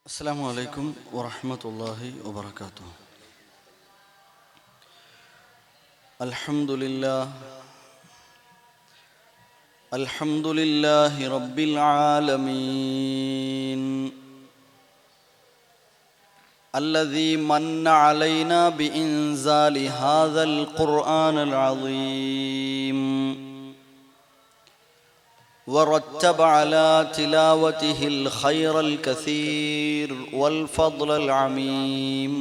السلام عليكم ورحمة الله وبركاته. الحمد لله رب العالمين الذي من علينا بإنزال هذا القرآن العظيم ورتب على تلاوته الخير الكثير والفضل العميم.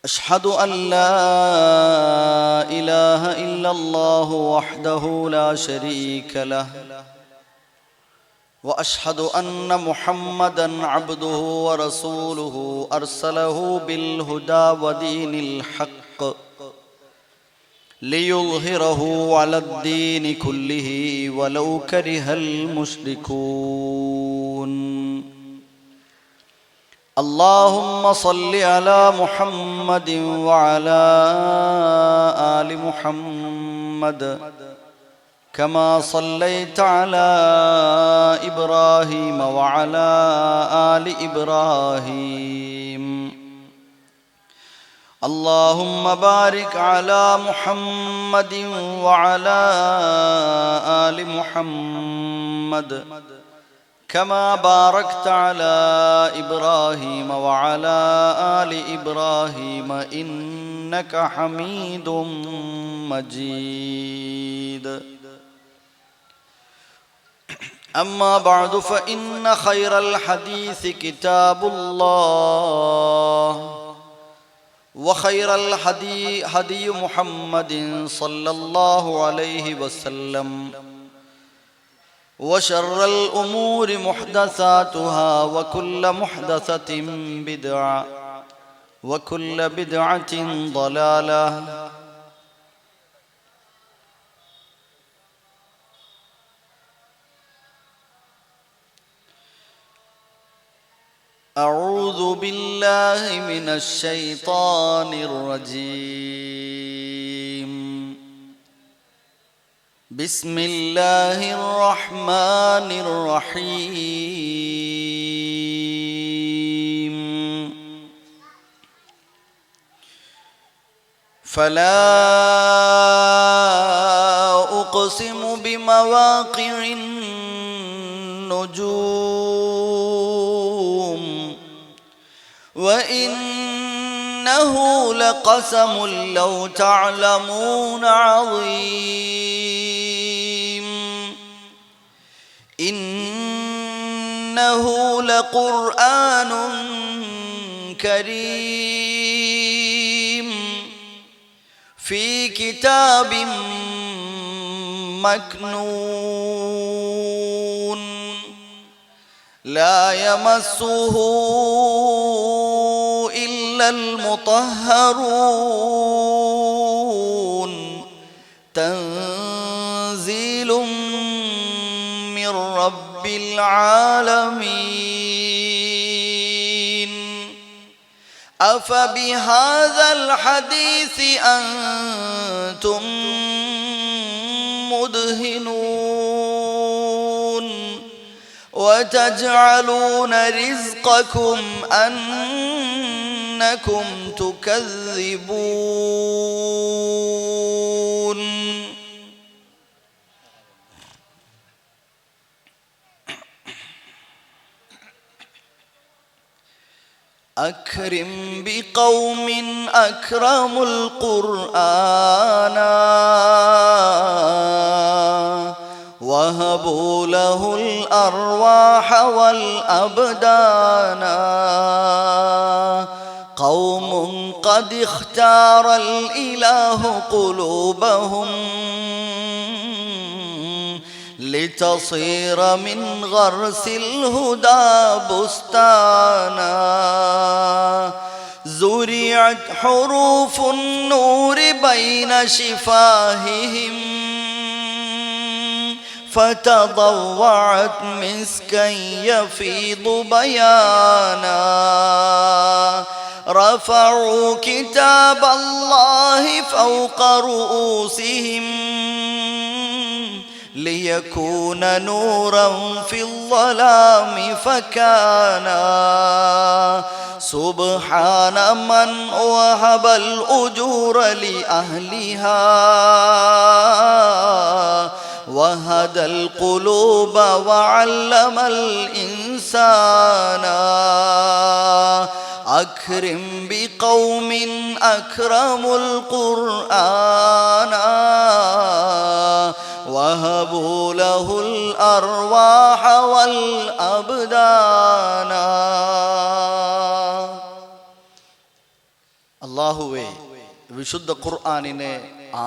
أشهد أن لا إله إلا الله وحده لا شريك له، وأشهد أن محمدًا عبده ورسوله أرسله بالهدى ودين الحق ليظهره على الدين كله ولو كره المشركون. اللهم صل على محمد وعلى آل محمد كما صليت على إبراهيم وعلى آل إبراهيم. اللهم بارك على محمد وعلى آل محمد كما باركت على إبراهيم وعلى آل إبراهيم إنك حميد مجيد. أما بعد فإن خير الحديث كتاب الله، وخير الهدي هدي محمد صلى الله عليه وسلم، وشر الأمور محدثاتها وكل محدثة بدعة وكل بدعة ضلالة. أعوذ بالله من الشيطان الرجيم. بسم الله الرحمن الرحيم. فلا أقسم بمواقع النجوم وإنه لقسم لو تعلمون عظيم. إنه لقرآن كريم في كتاب مكنون لا يمسه إلا المطهرون تنزيل من رب العالمين. أفبهذا الحديث أنتم مدهنون وتجعلون رزقكم أنكم تكذبون. أكرم بقوم أكرموا القرآن وهبوا له الأرواح والأبدان. قوم قد اختار الإله قلوبهم لتصير من غرس الهدى بستانا. زرعت حروف النور بين شفاههم فتضوعت مسكا يفيض بيانا. رفعوا كتاب الله فوق رؤوسهم ليكون نورا في الظلام فكان سبحان من وهب الأجور لأهلها وهدى القلوب وعلم الإنسان أكرم بقوم أكرموا القرآن وهبوا له الأرواح والأبدان. അല്ലാഹുവേ, വിശുദ്ധ ഖുർആനിനെ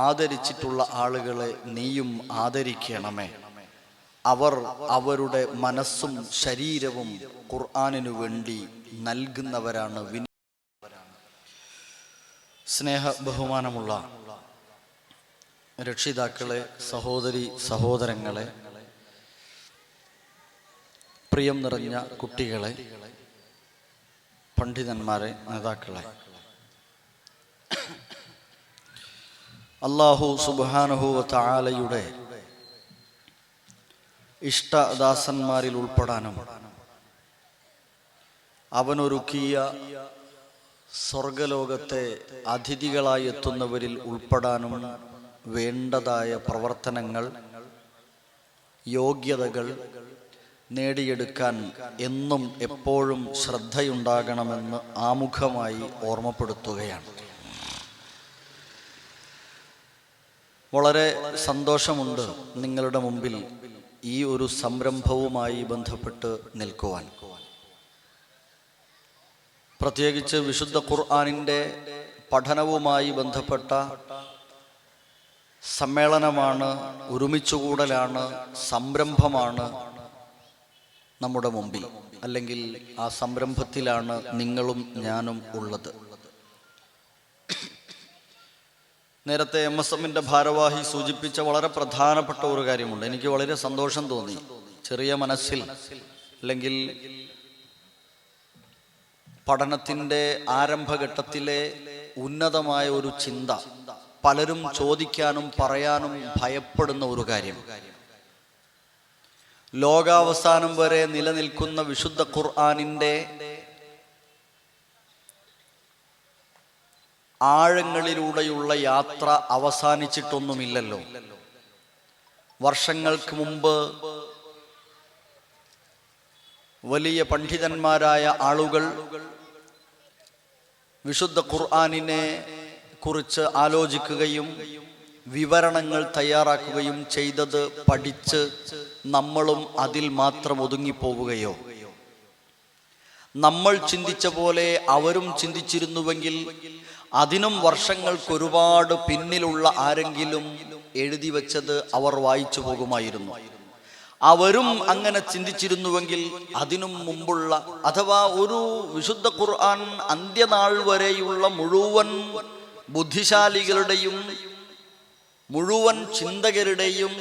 ആദരിച്ചിട്ടുള്ള ആളുകളെ നീയും ആദരിക്കണമേ. അവർ അവരുടെ മനസ്സും ശരീരവും ഖുർആനിനു വേണ്ടി നൽകുന്നവരാണ്. സ്നേഹ ബഹുമാനമുള്ള രക്ഷിതാക്കളെ, സഹോദരി സഹോദരങ്ങളെ, പ്രിയം നിറഞ്ഞ കുട്ടികളെ, പണ്ഡിതന്മാരെ, നേതാക്കളെ, അല്ലാഹു സുബ്ഹാനഹു വ തആലയുടെ ഇഷ്ടദാസന്മാരിൽ ഉൾപ്പെടാനും അവനൊരുക്കിയ സ്വർഗലോകത്തെ അതിഥികളായി എത്തുന്നവരിൽ ഉൾപ്പെടാനും വേണ്ടതായ പ്രവർത്തനങ്ങൾ, യോഗ്യതകൾ നേടിയെടുക്കാൻ എന്നും എപ്പോഴും ശ്രദ്ധയുണ്ടാകണമെന്ന് ആമുഖമായി ഓർമ്മപ്പെടുത്തുകയാണ്. വളരെ സന്തോഷമുണ്ട് നിങ്ങളുടെ മുമ്പിൽ ഈ ഒരു സംരംഭവുമായി ബന്ധപ്പെട്ട് നിൽക്കുവാൻ. പ്രത്യേകിച്ച് വിശുദ്ധ ഖുർആനിൻ്റെ പഠനവുമായി ബന്ധപ്പെട്ട സമ്മേളനമാണ്, ഒരുമിച്ചുകൂടലാണ്, സംരംഭമാണ് നമ്മുടെ മുമ്പിൽ. അല്ലെങ്കിൽ ആ സംരംഭത്തിലാണ് നിങ്ങളും ഞാനും ഉള്ളത്. നേരത്തെ MSMന്റെ ഭാരവാഹി സൂചിപ്പിച്ച വളരെ പ്രധാനപ്പെട്ട ഒരു കാര്യമുണ്ട്. എനിക്ക് വളരെ സന്തോഷം തോന്നി. ചെറിയ മനസ്സിൽ അല്ലെങ്കിൽ പഠനത്തിൻ്റെ ആരംഭഘട്ടത്തിലെ ഉന്നതമായ ഒരു ചിന്ത, പലരും ചോദിക്കാനും പറയാനും ഭയപ്പെടുന്ന ഒരു കാര്യം, ലോകാവസാനം വരെ നിലനിൽക്കുന്ന വിശുദ്ധ ഖുർആനിൻ്റെ ആഴങ്ങളിലൂടെയുള്ള യാത്ര അവസാനിച്ചിട്ടൊന്നുമില്ലല്ലോ. വർഷങ്ങൾക്ക് മുമ്പ് വലിയ പണ്ഡിതന്മാരായ ആളുകൾ വിശുദ്ധ ഖുർആനിനെ കുറിച്ച് ആലോചിക്കുകയും വിവരണങ്ങൾ തയ്യാറാക്കുകയും ചെയ്തത് പഠിച്ച് നമ്മളും അതിൽ മാത്രം ഒതുങ്ങിപ്പോവുകയോ, നമ്മൾ ചിന്തിച്ച പോലെ അവരും ചിന്തിച്ചിരുന്നുവെങ്കിൽ അതിനും വർഷങ്ങൾക്കൊരുപാട് പിന്നിലുള്ള ആരെങ്കിലും എഴുതി വച്ചത് അവർ വായിച്ചു പോകുമായിരുന്നു. അവരും അങ്ങനെ ചിന്തിച്ചിരുന്നുവെങ്കിൽ അതിനും മുമ്പുള്ള, അഥവാ ഒരു വിശുദ്ധ ഖുർആൻ അന്ത്യനാൾ വരെയുള്ള മുഴുവൻ ബുദ്ധിശാലികളുടെയും മുഴുവൻ ചിന്തകരുടെയും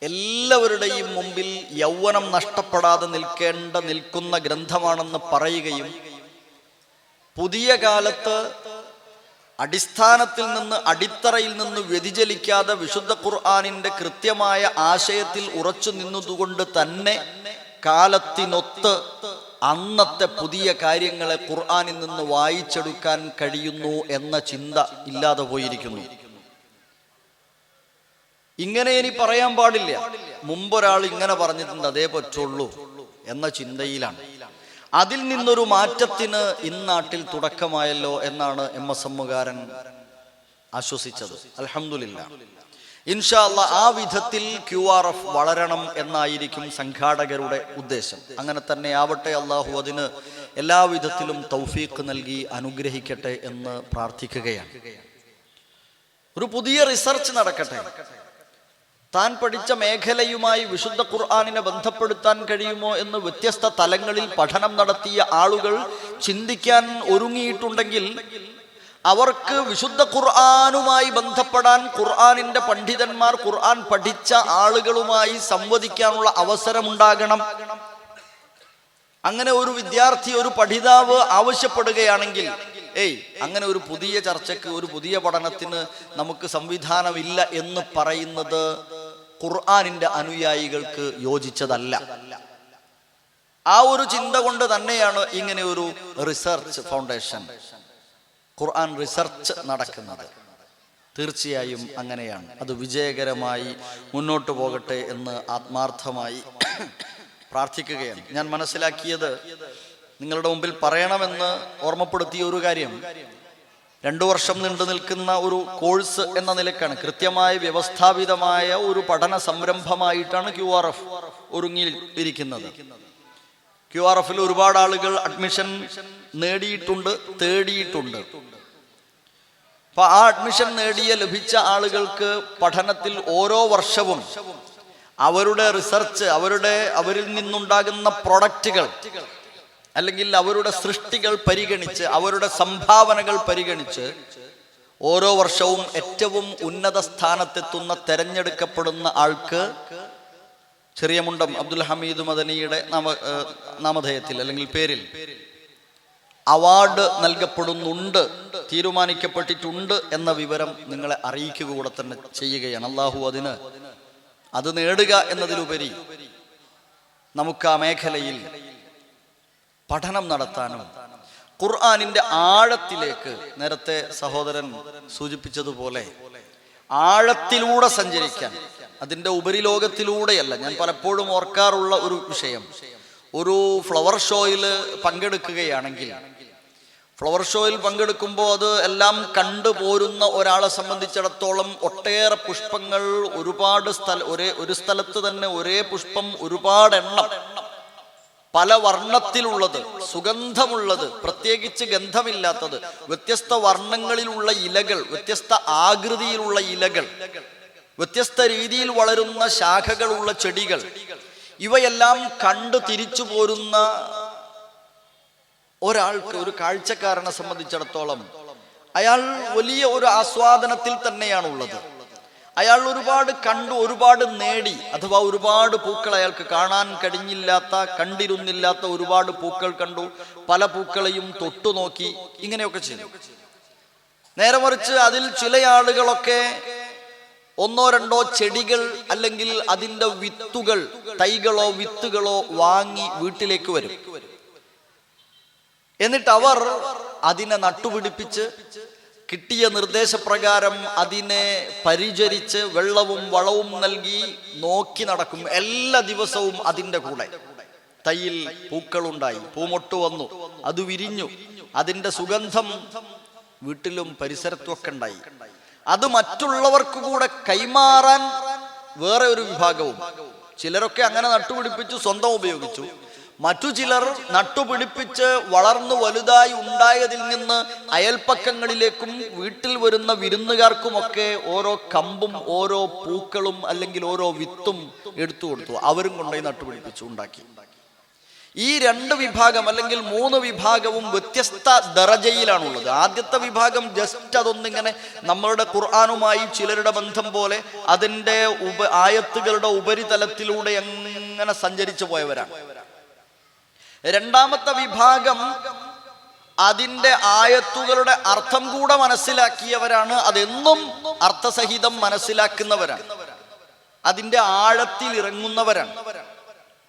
എല്ലാവരുടെയും മുമ്പിൽ യൗവനം നഷ്ടപ്പെടാതെ നിൽക്കുന്ന ഗ്രന്ഥമാണെന്ന് പറയുകയും, പുതിയ കാലത്ത് അടിസ്ഥാനത്തിൽ നിന്ന്, അടിത്തറയിൽ നിന്ന് വ്യതിചലിക്കാതെ വിശുദ്ധ ഖുർആനിൻ്റെ കൃത്യമായ ആശയത്തിൽ ഉറച്ചു നിന്നതുകൊണ്ട് തന്നെ കാലത്തിനൊത്ത് അന്നത്തെ പുതിയ കാര്യങ്ങളെ ഖുർആനിൽ നിന്ന് വായിച്ചെടുക്കാൻ കഴിയുന്നു എന്ന ചിന്ത ഇല്ലാതെ പോയിരിക്കുന്നു. ഇങ്ങനെ ഇനി പറയാൻ പാടില്ല, മുമ്പൊരാൾ ഇങ്ങനെ പറഞ്ഞിട്ടുണ്ട്, അതേ പറ്റുള്ളൂ എന്ന ചിന്തയിലാണ്. അതിൽ നിന്നൊരു മാറ്റത്തിന് ഇന്നാട്ടിൽ തുടക്കമായല്ലോ എന്നാണ് MSMകാരൻ ആശ്വസിച്ചത്. അൽഹംദുലില്ലാഹ്. ഇൻഷാ അല്ലാഹ് ആ വിധത്തിൽ QRF വളരണം എന്നായിരിക്കും സംഘാടകരുടെ ഉദ്ദേശം. അങ്ങനെ തന്നെ ആവട്ടെ. അള്ളാഹു അതിന് എല്ലാവിധത്തിലും തൗഫീഖ് നൽകി അനുഗ്രഹിക്കട്ടെ എന്ന് പ്രാർത്ഥിക്കുകയാണ്. ഒരു പുതിയ റിസർച്ച് നടക്കട്ടെ. താൻ പഠിച്ച മേഖലയുമായി വിശുദ്ധ ഖുർആനിനെ ബന്ധപ്പെടുത്താൻ കഴിയുമോ എന്ന് വ്യത്യസ്ത തലങ്ങളിൽ പഠനം നടത്തിയ ആളുകൾ ചിന്തിക്കാൻ ഒരുങ്ങിയിട്ടുണ്ടെങ്കിൽ അവർക്ക് വിശുദ്ധ ഖുർആനുമായി ബന്ധപ്പെടാൻ ഖുർആനിന്റെ പണ്ഡിതന്മാർ, ഖുർആൻ പഠിച്ച ആളുകളുമായി സംവദിക്കാനുള്ള അവസരമുണ്ടാകണം. അങ്ങനെ ഒരു വിദ്യാർത്ഥി, ഒരു പഠിതാവ് ആവശ്യപ്പെടുകയാണെങ്കിൽ, അങ്ങനെ ഒരു പുതിയ ചർച്ചയ്ക്ക്, ഒരു പുതിയ പഠനത്തിന് നമുക്ക് സംവിധാനമില്ല എന്ന് പറയുന്നത് ഖുർആനിന്റെ അനുയായികൾക്ക് യോജിച്ചതല്ല. ആ ഒരു ചിന്ത കൊണ്ട് തന്നെയാണ് ഇങ്ങനെ ഒരു റിസർച്ച് ഫൗണ്ടേഷൻ, ഖുർആൻ റിസർച്ച് നടക്കുന്നത്. തീർച്ചയായും അങ്ങനെയാണ്. അത് വിജയകരമായി മുന്നോട്ട് പോകട്ടെ എന്ന് ആത്മാർത്ഥമായി പ്രാർത്ഥിക്കുകയാണ്. ഞാൻ മനസ്സിലാക്കിയത്, നിങ്ങളുടെ മുമ്പിൽ പറയണമെന്ന് ഓർമ്മപ്പെടുത്തിയ ഒരു കാര്യം, 2 വർഷം നീണ്ടു നിൽക്കുന്ന ഒരു കോഴ്സ് എന്ന നിലക്കാണ്, കൃത്യമായ വ്യവസ്ഥാപിതമായ ഒരു പഠന സംരംഭമായിട്ടാണ് QRF ഒരുങ്ങിയിരിക്കുന്നത്. QRF-ൽ ഒരുപാട് ആളുകൾ അഡ്മിഷൻ നേടിയിട്ടുണ്ട്, തേടിയിട്ടുണ്ട്. അപ്പൊ ആ അഡ്മിഷൻ ലഭിച്ച ആളുകൾക്ക് പഠനത്തിൽ ഓരോ വർഷവും അവരുടെ റിസർച്ച്, അവരിൽ നിന്നുണ്ടാകുന്ന പ്രൊഡക്റ്റുകൾ അല്ലെങ്കിൽ അവരുടെ സൃഷ്ടികൾ പരിഗണിച്ച്, അവരുടെ സംഭാവനകൾ പരിഗണിച്ച് ഓരോ വർഷവും ഏറ്റവും ഉന്നത സ്ഥാനത്തെത്തുന്ന തെരഞ്ഞെടുക്കപ്പെടുന്ന ആൾക്ക് ചെറിയ മുണ്ടം അബ്ദുൽ ഹമീദ് മദനിയുടെ നാമധേയത്തിൽ അല്ലെങ്കിൽ പേരിൽ അവാർഡ് നൽകപ്പെടുന്നുണ്ട്, തീരുമാനിക്കപ്പെട്ടിട്ടുണ്ട് എന്ന വിവരം നിങ്ങളെ അറിയിക്കുക കൂടെ തന്നെ ചെയ്യുകയാണ്. അള്ളാഹു അത് നേടുക എന്നതിലുപരി നമുക്ക് ആ മേഖലയിൽ പഠനം നടത്താനും ഖുർആനിന്റെ ആഴത്തിലേക്ക്, നേരത്തെ സഹോദരൻ സൂചിപ്പിച്ചതുപോലെ ആഴത്തിലൂടെ സഞ്ചരിക്കാൻ, അതിൻ്റെ ഉപരിലോകത്തിലൂടെയല്ല. ഞാൻ പലപ്പോഴും ഓർക്കാറുള്ള ഒരു വിഷയം, ഒരു ഫ്ലവർ ഷോയിൽ പങ്കെടുക്കുകയാണെങ്കിൽ, ഫ്ലവർ ഷോയിൽ പങ്കെടുക്കുമ്പോൾ അത് എല്ലാം കണ്ടുപോരുന്ന ഒരാളെ സംബന്ധിച്ചിടത്തോളം ഒട്ടേറെ പുഷ്പങ്ങൾ, ഒരുപാട് ഒരു സ്ഥലത്ത് തന്നെ ഒരേ പുഷ്പം ഒരുപാട് എണ്ണം, പല വർണ്ണത്തിലുള്ളത്, സുഗന്ധമുള്ളത്, പ്രത്യേകിച്ച് ഗന്ധമില്ലാത്തത്, വ്യത്യസ്ത വർണ്ണങ്ങളിലുള്ള ഇലകൾ, വ്യത്യസ്ത ആകൃതിയിലുള്ള ഇലകൾ, വ്യത്യസ്ത രീതിയിൽ വളരുന്ന ശാഖകളുള്ള ചെടികൾ, ഇവയെല്ലാം കണ്ടു തിരിച്ചു പോരുന്ന ഒരാൾക്ക്, ഒരു കാഴ്ചക്കാരനെ സംബന്ധിച്ചിടത്തോളം അയാൾ വലിയ ഒരു ആസ്വാദനത്തിൽ തന്നെയാണുള്ളത്. അയാൾ ഒരുപാട് കണ്ടു, ഒരുപാട് നേടി, അഥവാ ഒരുപാട് പൂക്കൾ അയാൾക്ക് കാണാൻ കണ്ടിരുന്നില്ലാത്ത ഒരുപാട് പൂക്കൾ കണ്ടു, പല പൂക്കളെയും തൊട്ടു നോക്കി, ഇങ്ങനെയൊക്കെ ചെയ്തു. നേരെ മറിച്ച് അതിൽ ചില ആളുകളൊക്കെ 1-2 ചെടികൾ അല്ലെങ്കിൽ അതിൻ്റെ വിത്തുകൾ, തൈകളോ വിത്തുകളോ വാങ്ങി വീട്ടിലേക്ക് വരും. എന്നിട്ട് അവർ അതിനെ നട്ടുപിടിപ്പിച്ച് കിട്ടിയ നിർദ്ദേശപ്രകാരം അതിനെ പരിചരിച്ച് വെള്ളവും വളവും നൽകി നോക്കി നടക്കും. എല്ലാ ദിവസവും അതിൻ്റെ കൂടെ തൈയിൽ പൂക്കളുണ്ടായി, പൂമൊട്ട് വന്നു, അത് വിരിഞ്ഞു, അതിൻ്റെ സുഗന്ധം വീട്ടിലും പരിസരത്തുമൊക്കെ ഉണ്ടായി. അത് മറ്റുള്ളവർക്ക് കൂടെ കൈമാറാൻ വേറെ ഒരു വിഭാഗവും. ചിലരൊക്കെ അങ്ങനെ നട്ടുപിടിപ്പിച്ചു സ്വന്തം ഉപയോഗിച്ചു. മറ്റു ചിലർ നട്ടുപിടിപ്പിച്ച് വളർന്നു വലുതായി ഉണ്ടായതിൽ നിന്ന് അയൽപ്പക്കങ്ങളിലേക്കും വീട്ടിൽ വരുന്ന വിരുന്നുകാർക്കുമൊക്കെ ഓരോ കമ്പും ഓരോ പൂക്കളും അല്ലെങ്കിൽ ഓരോ വിത്തും എടുത്തു കൊടുത്തു. അവരും കൊണ്ടുപോയി നട്ടുപിടിപ്പിച്ചു, ഉണ്ടാക്കി. ഈ 2 വിഭാഗം അല്ലെങ്കിൽ 3 വിഭാഗവും വ്യത്യസ്ത ദറജയിലാണുള്ളത്. ആദ്യത്തെ വിഭാഗം ജസ്റ്റ് അതൊന്നിങ്ങനെ നമ്മളുടെ ഖുർആനുമായി ചിലരുടെ ബന്ധം പോലെ അതിൻ്റെ ആയത്തുകളുടെ ഉപരിതലത്തിലൂടെ എങ്ങനെ സഞ്ചരിച്ചു പോയവരാണ്. രണ്ടാമത്തെ വിഭാഗം അതിൻ്റെ ആയത്തുകളുടെ അർത്ഥം കൂടെ മനസ്സിലാക്കിയവരാണ്. അതെന്നും അർത്ഥസഹിതം മനസ്സിലാക്കുന്നവരാണ്, അതിൻ്റെ ആഴത്തിൽ ഇറങ്ങുന്നവരാണ്.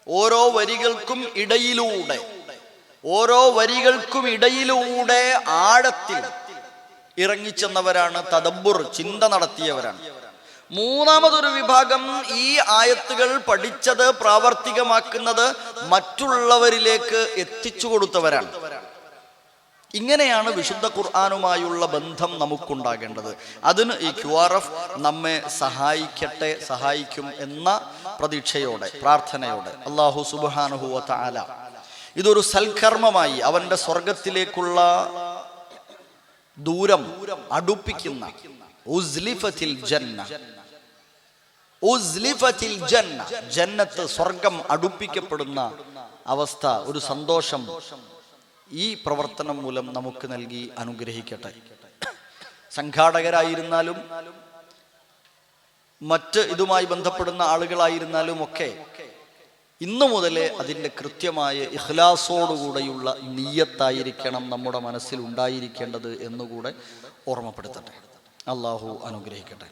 ഓരോ വരികൾക്കും ഇടയിലൂടെ ആഴത്തിൽ ഇറങ്ങിച്ചെന്നവരാണ്, തദബ്ബുർ, ചിന്ത നടത്തിയവരാണ്. മൂന്നാമതൊരു വിഭാഗം ഈ ആയത്തുകൾ പഠിച്ചത് പ്രാവർത്തികമാക്കുന്നത് മറ്റുള്ളവരിലേക്ക് എത്തിച്ചു കൊടുത്തവരാണ്. ഇങ്ങനെയാണ് വിശുദ്ധ ഖുർആനുമായുള്ള ബന്ധം നമുക്കുണ്ടാകേണ്ടത്. അതിന് ഈ QRF നമ്മെ സഹായിക്കും എന്ന പ്രതീക്ഷയോടെ, പ്രാർത്ഥനയോടെ അല്ലാഹു സുബ്ഹാനഹു വ തആല ഇതൊരു സൽക്കർമ്മമായി അവന്റെ സ്വർഗത്തിലേക്കുള്ള ദൂരം അടുപ്പിക്കുന്ന ജന്നത്ത്, സ്വർഗം അടുപ്പിക്കപ്പെടുന്ന അവസ്ഥ, ഒരു സന്തോഷം ഈ പ്രവർത്തനം മൂലം നമുക്ക് നൽകി അനുഗ്രഹിക്കട്ടെ. സംഘാടകരായിരുന്നാലും മറ്റ് ഇതുമായി ബന്ധപ്പെടുന്ന ആളുകളായിരുന്നാലും ഒക്കെ ഇന്നു മുതലേ അതിൻ്റെ കൃത്യമായ ഇഖ്ലാസോടുകൂടെയുള്ള നിയ്യത്തായിരിക്കണം നമ്മുടെ മനസ്സിൽ ഉണ്ടായിരിക്കേണ്ടത് എന്നുകൂടെ ഓർമ്മപ്പെടുത്തട്ടെ. അള്ളാഹു അനുഗ്രഹിക്കട്ടെ.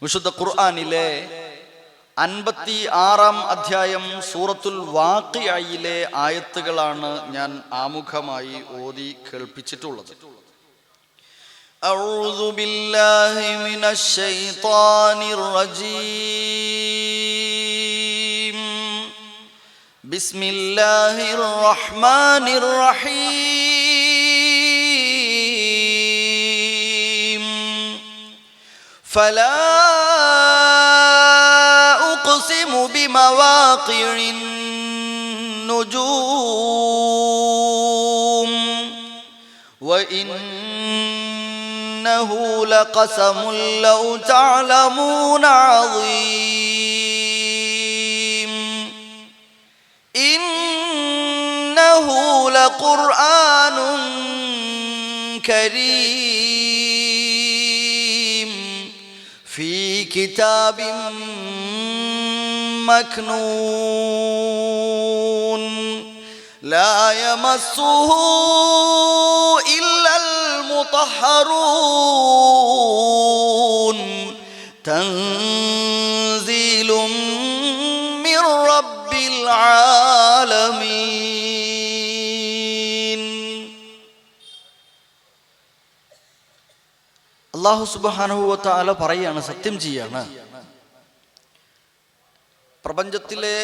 വിശുദ്ധ ഖുർആനിലെ 56-ാം അധ്യായം സൂറത്തുൽ വാഖിഅയിലെ ആയത്തുകളാണ് ഞാൻ ആമുഖമായി ഓതി കേൾപ്പിച്ചിട്ടുള്ളത്. അഊദു ബില്ലാഹി മിനശ് ശൈത്വാനിർ റജീം. ബിസ്മില്ലാഹിർ റഹ്മാനിർ റഹീം. ഫലാ بمواقع النجوم وإنه لقسم لو تعلمون عظيم إنه لقرآن كريم في كتاب مكنون لا يمسه إلا المطهرون تنزيل من رب العالمين. അല്ലാഹു സുബ്ഹാനഹു വ തആല പറയാണ്, സത്യം ചെയ്യാണ്, പ്രപഞ്ചത്തിലെ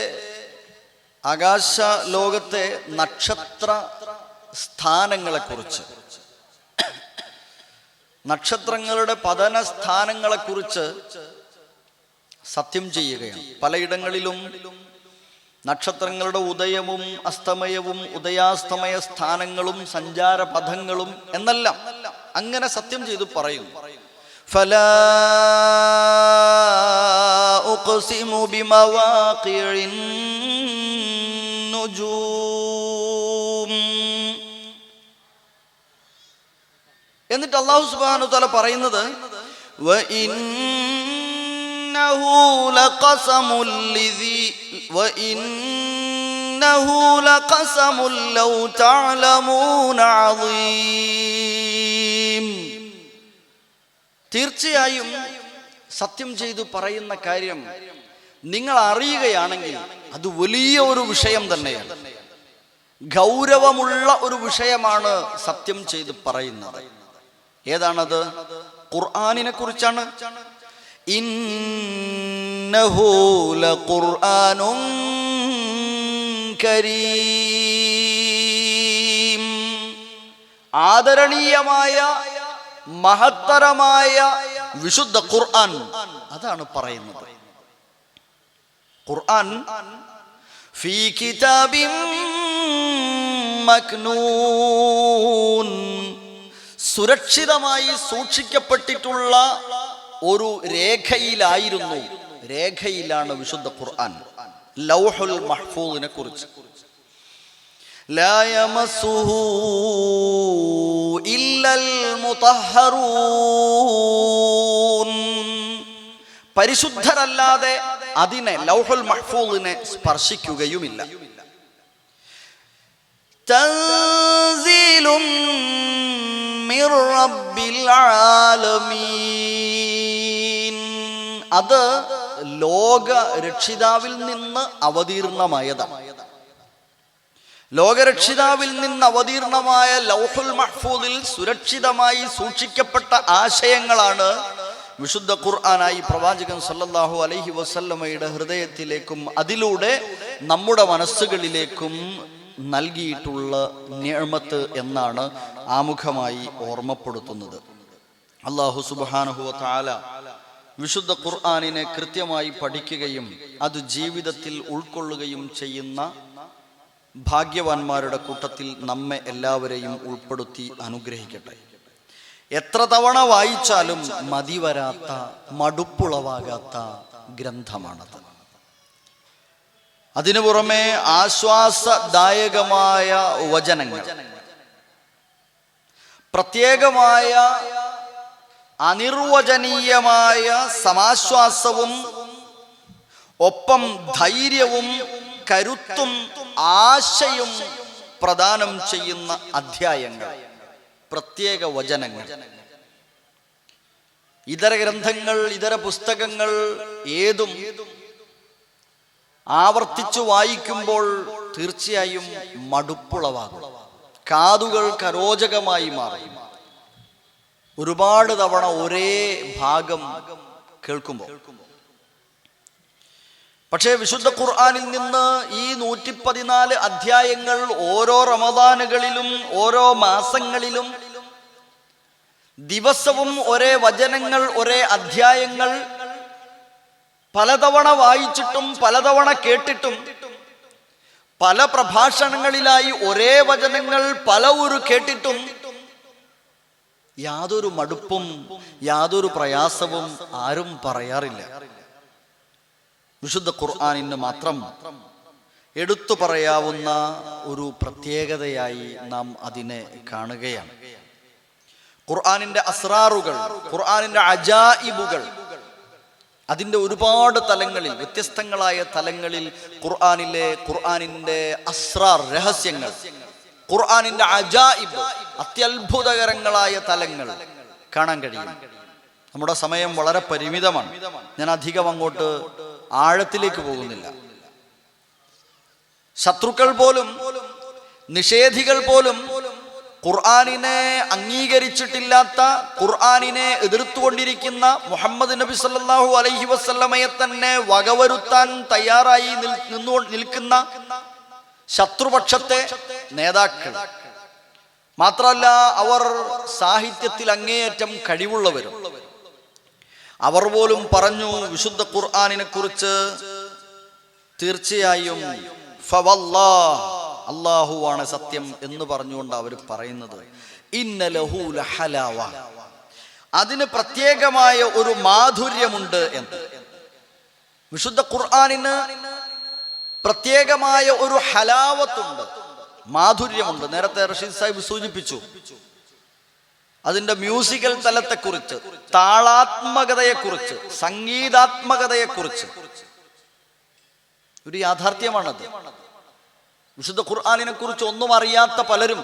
ആകാശ ലോകത്തെ നക്ഷത്ര സ്ഥാനങ്ങളെക്കുറിച്ച്, നക്ഷത്രങ്ങളുടെ പതന സ്ഥാനങ്ങളെക്കുറിച്ച് സത്യം ചെയ്യുകയാണ്. പലയിടങ്ങളിലും നക്ഷത്രങ്ങളുടെ ഉദയവും അസ്തമയവും ഉദയാസ്തമയ സ്ഥാനങ്ങളും സഞ്ചാരപഥങ്ങളും എന്നെല്ലാം അങ്ങനെ സത്യം ചെയ്തു പറയുന്നു. فلا أقسم بمواقع النجوم. എന്നിട്ട് അല്ലാഹു സുബ്ഹാനഹു വതആല പറയുന്നത്, وإنه لقسم لو تعلمون عظيم. തീർച്ചയായും സത്യം ചെയ്തു പറയുന്ന കാര്യം നിങ്ങൾ അറിയുകയാണെങ്കിൽ അത് വലിയ ഒരു വിഷയം തന്നെയാണ്, ഗൗരവമുള്ള ഒരു വിഷയമാണ് സത്യം ചെയ്തു പറയുന്നത്. ഏതാണത്? ഖുർആനിനെ കുറിച്ചാണ്. ഇന്നഹു ലഖുർആനുൻ കരീം. ആദരണീയമായ മഹത്തരമായ വിശുദ്ധ ഖുർആൻ, അതാണ് പറയുന്നത്. ഖുർആൻ ഫീ കിതാബിൻ മക്നൂൻ, സുരക്ഷിതമായി സൂക്ഷിക്കപ്പെട്ടിട്ടുള്ള ഒരു രേഖയിലായിരുന്നു, രേഖയിലാണ് വിശുദ്ധ ഖുർആൻ. ലൗഹുൽ മഹ്ഫൂദിനെ കുറിച്ച്, ലാ യമസ്സുഹു ഇല്ലൽ മുതഹ്ഹറൂൻ, പരിശുദ്ധരല്ലാതെ അതിനെ, ലൗഹുൽ മഹ്ഫൂദിനെ സ്പർശിക്കുകയുമില്ല. തൻസീലും മിർ റബ്ബിൽ ആലമീൻ, അത് ലോക രക്ഷിതാവിൽ നിന്ന് അവതീർണമായതാണ്. ലോകരക്ഷിതാവിൽ നിന്ന് അവതീർണമായ ലൗഹുൽ മഹ്ഫൂദിൽ സുരക്ഷിതമായി സൂക്ഷിക്കപ്പെട്ട ആശയങ്ങളാണ് വിശുദ്ധ ഖുർആനായി പ്രവാചകൻ സല്ലല്ലാഹു അലൈഹി വസല്ലമയുടെ ഹൃദയത്തിലേക്കും അതിലൂടെ നമ്മുടെ മനസ്സുകളിലേക്കും നൽകിയിട്ടുള്ള നിഅമത്ത് എന്നാണ് ആമുഖമായി ഓർമ്മപ്പെടുത്തുന്നത്. അല്ലാഹു സുബ്ഹാനഹു വ തആല വിശുദ്ധ ഖുർആനിനെ കൃത്യമായി പഠിക്കുകയും അത് ജീവിതത്തിൽ ഉൾക്കൊള്ളുകയും ചെയ്യുന്ന ഭാഗ്യവാന്മാരുടെ കൂട്ടത്തിൽ നമ്മെ എല്ലാവരെയും ഉൾപ്പെടുത്തി അനുഗ്രഹിക്കട്ടെ. എത്ര തവണ വായിച്ചാലും മതിവരാത്ത, മടുപ്പുളവാകാത്ത ഗ്രന്ഥമാണത്. അതിനു പുറമെ ആശ്വാസദായകമായ വചനങ്ങൾ, പ്രത്യേകമായ അനിർവചനീയമായ സമാശ്വാസവും ഒപ്പം ധൈര്യവും കരുത്തും ആശയും പ്രദാനം ചെയ്യുന്ന അധ്യായങ്ങൾ, പ്രത്യേക വചനങ്ങൾ. ഇതര ഗ്രന്ഥങ്ങൾ, ഇതര പുസ്തകങ്ങൾ ഏതും ആവർത്തിച്ചു വായിക്കുമ്പോൾ തീർച്ചയായും മടുപ്പുളവാകും, കാതുകൾ കരോചകമായി മാറും. ഒരുപാട് തവണ ഒരേ ഭാഗം കേൾക്കുമ്പോൾ. പക്ഷേ വിശുദ്ധ ഖുർആനിൽ നിന്ന് ഈ 114 അധ്യായങ്ങൾ ഓരോ റമദാനുകളിലും ഓരോ മാസങ്ങളിലും ദിവസവും ഒരേ വചനങ്ങൾ, ഒരേ അധ്യായങ്ങൾ പലതവണ വായിച്ചിട്ടും പലതവണ കേട്ടിട്ടും പല പ്രഭാഷണങ്ങളിലായി ഒരേ വചനങ്ങൾ പല ഊര് കേട്ടിട്ടും യാതൊരു മടുപ്പും യാതൊരു പ്രയാസവും ആരും പറയാറില്ല. വിശുദ്ധ ഖുർആനിന് മാത്രം എടുത്തു പറയാവുന്ന ഒരു പ്രത്യേകതയായി നാം അതിനെ കാണുകയാണ്. ഖുർആനിന്റെ അസ്റാറുകൾ, ഖുർആനിന്റെ അജായിബുകൾ, അതിൻ്റെ ഒരുപാട് തലങ്ങളിൽ, വ്യത്യസ്തങ്ങളായ തലങ്ങളിൽ ഖുർആനിന്റെ അസ്റാർ, രഹസ്യങ്ങൾ, ഖുർആനിന്റെ അജായിബ്, അത്യത്ഭുതകരങ്ങളായ തലങ്ങൾ കാണാൻ കഴിയും. നമ്മുടെ സമയം വളരെ പരിമിതമാണ്. ഞാൻ അധികം അങ്ങോട്ട് ആഴത്തിലേക്ക് പോകുന്നില്ല. ശത്രുക്കൾ പോലും, നിഷേധികൾ പോലും ഖുർആനിനെ അംഗീകരിച്ചിട്ടില്ലാത്ത, ഖുർആനിനെ എതിർത്തുകൊണ്ടിരിക്കുന്ന മുഹമ്മദ് നബി സല്ലല്ലാഹു അലൈഹി വസല്ലമയെ തന്നെ വകവരുത്താൻ തയ്യാറായി നിൽക്കുന്ന ശത്രുപക്ഷത്തെ നേതാക്കൾ മാത്രമല്ല, അവർ സാഹിത്യത്തിൽ അങ്ങേയറ്റം കഴിവുള്ളവരും. അവർ പോലും പറഞ്ഞു വിശുദ്ധ ഖുർആനിനെ കുറിച്ച്, തീർച്ചയായും അല്ലാഹുവാണ് സത്യം എന്ന് പറഞ്ഞുകൊണ്ട് അവർ പറയുന്നത് ഇന്ന ലഹു ലഹലാവ, അതിന് പ്രത്യേകമായ ഒരു മാധുര്യമുണ്ട് എന്ന്. വിശുദ്ധ ഖുർആനിന് പ്രത്യേകമായ ഒരു ഹലാവത്തുണ്ട്, മാധുര്യമുണ്ട്. നേരത്തെ റഷീദ് സാഹിബ് സൂചിപ്പിച്ചു അതിന്റെ മ്യൂസിക്കൽ തലത്തെക്കുറിച്ച്, താളാത്മകതയെക്കുറിച്ച്, സംഗീതാത്മകതയെക്കുറിച്ച്. ഒരു യാഥാർത്ഥ്യമാണത്. വിശുദ്ധ ഖുർആനിനെ കുറിച്ച് ഒന്നും അറിയാത്ത പലരും,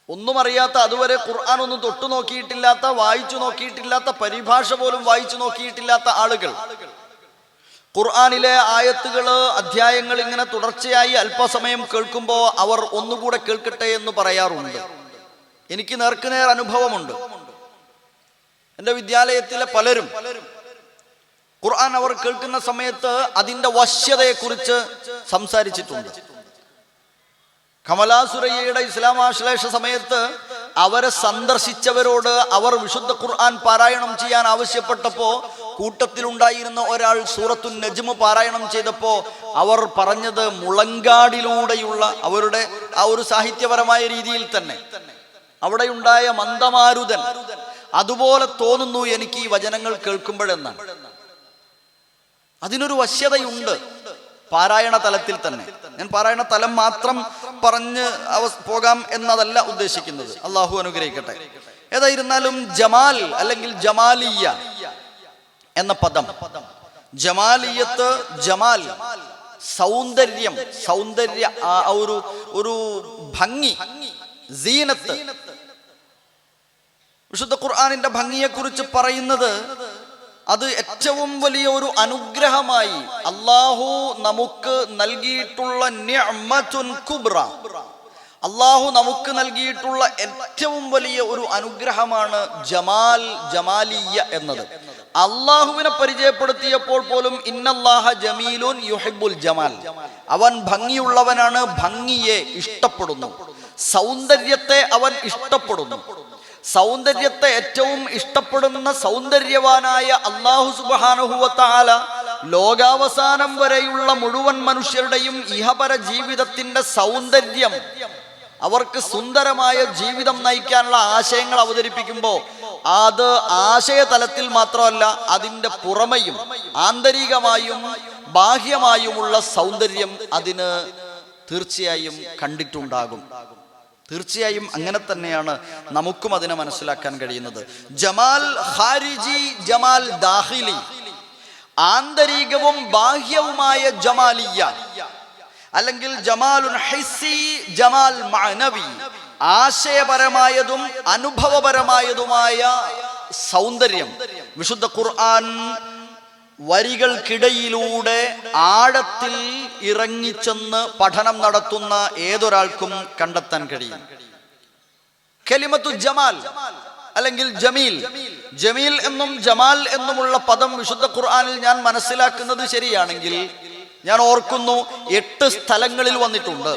ഒന്നും അറിയാത്ത, അതുവരെ ഖുർആൻ ഒന്നും തൊട്ടു നോക്കിയിട്ടില്ലാത്ത, വായിച്ചു നോക്കിയിട്ടില്ലാത്ത, പരിഭാഷ പോലും വായിച്ചു നോക്കിയിട്ടില്ലാത്ത ആളുകൾ ഖുർആനിലെ ആയത്തുകള്, അധ്യായങ്ങൾ ഇങ്ങനെ തുടർച്ചയായി അല്പസമയം കേൾക്കുമ്പോൾ അവർ ഒന്നുകൂടെ കേൾക്കട്ടെ എന്ന് പറയാറുണ്ട്. എനിക്ക് നേർക്കുനേർ അനുഭവമുണ്ട്. എൻ്റെ വിദ്യാലയത്തിലെ പലരും ഖുർആൻ അവർ കേൾക്കുന്ന സമയത്ത് അതിൻ്റെ വശ്യതയെക്കുറിച്ച് സംസാരിച്ചിട്ടുണ്ട്. കമലാ സുരയ്യയുടെ ഇസ്ലാമാശ്ലേഷ സമയത്ത് അവരെ സന്ദർശിച്ചവരോട് അവർ വിശുദ്ധ ഖുർആൻ പാരായണം ചെയ്യാൻ ആവശ്യപ്പെട്ടപ്പോൾ കൂട്ടത്തിലുണ്ടായിരുന്ന ഒരാൾ സൂറത്തുൻ നജ്മ് പാരായണം ചെയ്തപ്പോൾ അവർ പറഞ്ഞത് മുളങ്കാടിലൂടെയുള്ള അവരുടെ ആ ഒരു സാഹിത്യപരമായ രീതിയിൽ തന്നെ അവിടെയുണ്ടായ മന്ദമാരുതൻ, അതുപോലെ തോന്നുന്നു എനിക്ക് ഈ വചനങ്ങൾ കേൾക്കുമ്പോഴെന്നാണ്. അതിനൊരു വശ്യതയുണ്ട് പാരായണ തലത്തിൽ തന്നെ. ഞാൻ പാരായണ തലം മാത്രം പറഞ്ഞ് പോകാം എന്നതല്ല ഉദ്ദേശിക്കുന്നത്. അള്ളാഹു അനുഗ്രഹിക്കട്ടെ. ഏതായിരുന്നാലും ജമാൽ അല്ലെങ്കിൽ ജമാലിയ എന്ന പദം, ജമാലിയത്ത്, ജമാൽ, സൗന്ദര്യം, സൗന്ദര്യ, ഒരു ഭംഗി, സീനത്ത്. വിശുദ്ധ ഖുർആനിന്റെ ഭംഗിയെക്കുറിച്ച് പറയുന്നത് അത് ഏറ്റവും വലിയ ഒരു അനുഗ്രഹമായി അള്ളാഹു നമുക്ക് നൽകിയിട്ടുള്ള നിഅ്മത്തുൻ കുബ്ര, അള്ളാഹു നമുക്ക് നൽകിയിട്ടുള്ള ഏറ്റവും വലിയ ഒരു അനുഗ്രഹമാണ് ജമാൽ, ജമാലിയ എന്നത്. അള്ളാഹുവിനെ പരിചയപ്പെടുത്തിയപ്പോൾ പോലും ഇന്നല്ലാഹ ജമീലുൻ യുഹിബ്ബുൽ ജമാൽ, അവൻ ഭംഗിയുള്ളവനാണ്, ഭംഗിയെ ഇഷ്ടപ്പെടുന്നു, സൗന്ദര്യത്തെ അവൻ ഇഷ്ടപ്പെടുന്നു. സൗന്ദര്യത്തെ ഏറ്റവും ഇഷ്ടപ്പെടുന്ന സൗന്ദര്യവാനായ അല്ലാഹു സുബ്ഹാനഹു വ തആല ലോകാവസാനം വരെയുള്ള മുഴുവൻ മനുഷ്യരുടെയും ഇഹപര ജീവിതത്തിന്റെ സൗന്ദര്യം, അവർക്ക് സുന്ദരമായ ജീവിതം നയിക്കാനുള്ള ആശയങ്ങൾ അവതരിപ്പിക്കുമ്പോൾ അത് ആശയതലത്തിൽ മാത്രമല്ല, അതിൻ്റെ പുറമെയും ആന്തരികമായും ബാഹ്യമായുമുള്ള സൗന്ദര്യം അതിന് തീർച്ചയായും കണ്ടിട്ടുണ്ടാകും. തീർച്ചയായും അങ്ങനെ തന്നെയാണ് നമുക്കും അതിനെ മനസ്സിലാക്കാൻ കഴിയുന്നത്. ജമാൽ ഖാരിജി, ജമാൽ ദാഖിലി, ആന്തരികവും ബാഹ്യവുമായ ജമാലിയ, അല്ലെങ്കിൽ ജമാലുൻ ഹിസ്സി, ജമാൽ മഅനവി, ആശയപരമായതും അനുഭവപരമായതുമായ സൗന്ദര്യം വിശുദ്ധ ഖുർആൻ വരികൾക്കിടയിലൂടെ ആഴത്തിൽ ഇറങ്ങിച്ചെന്ന് പഠനം നടത്തുന്ന ഏതൊരാൾക്കും കണ്ടെത്താൻ കഴിയും. കലിമത്തു ജമാൽ അല്ലെങ്കിൽ ജമീൽ, ജമീൽ എന്നും ജമാൽ എന്നുമുള്ള പദം വിശുദ്ധ ഖുർആനിൽ ഞാൻ മനസ്സിലാക്കുന്നത് ശരിയാണെങ്കിൽ ഞാൻ ഓർക്കുന്നു 8 സ്ഥലങ്ങളിൽ വന്നിട്ടുണ്ട്.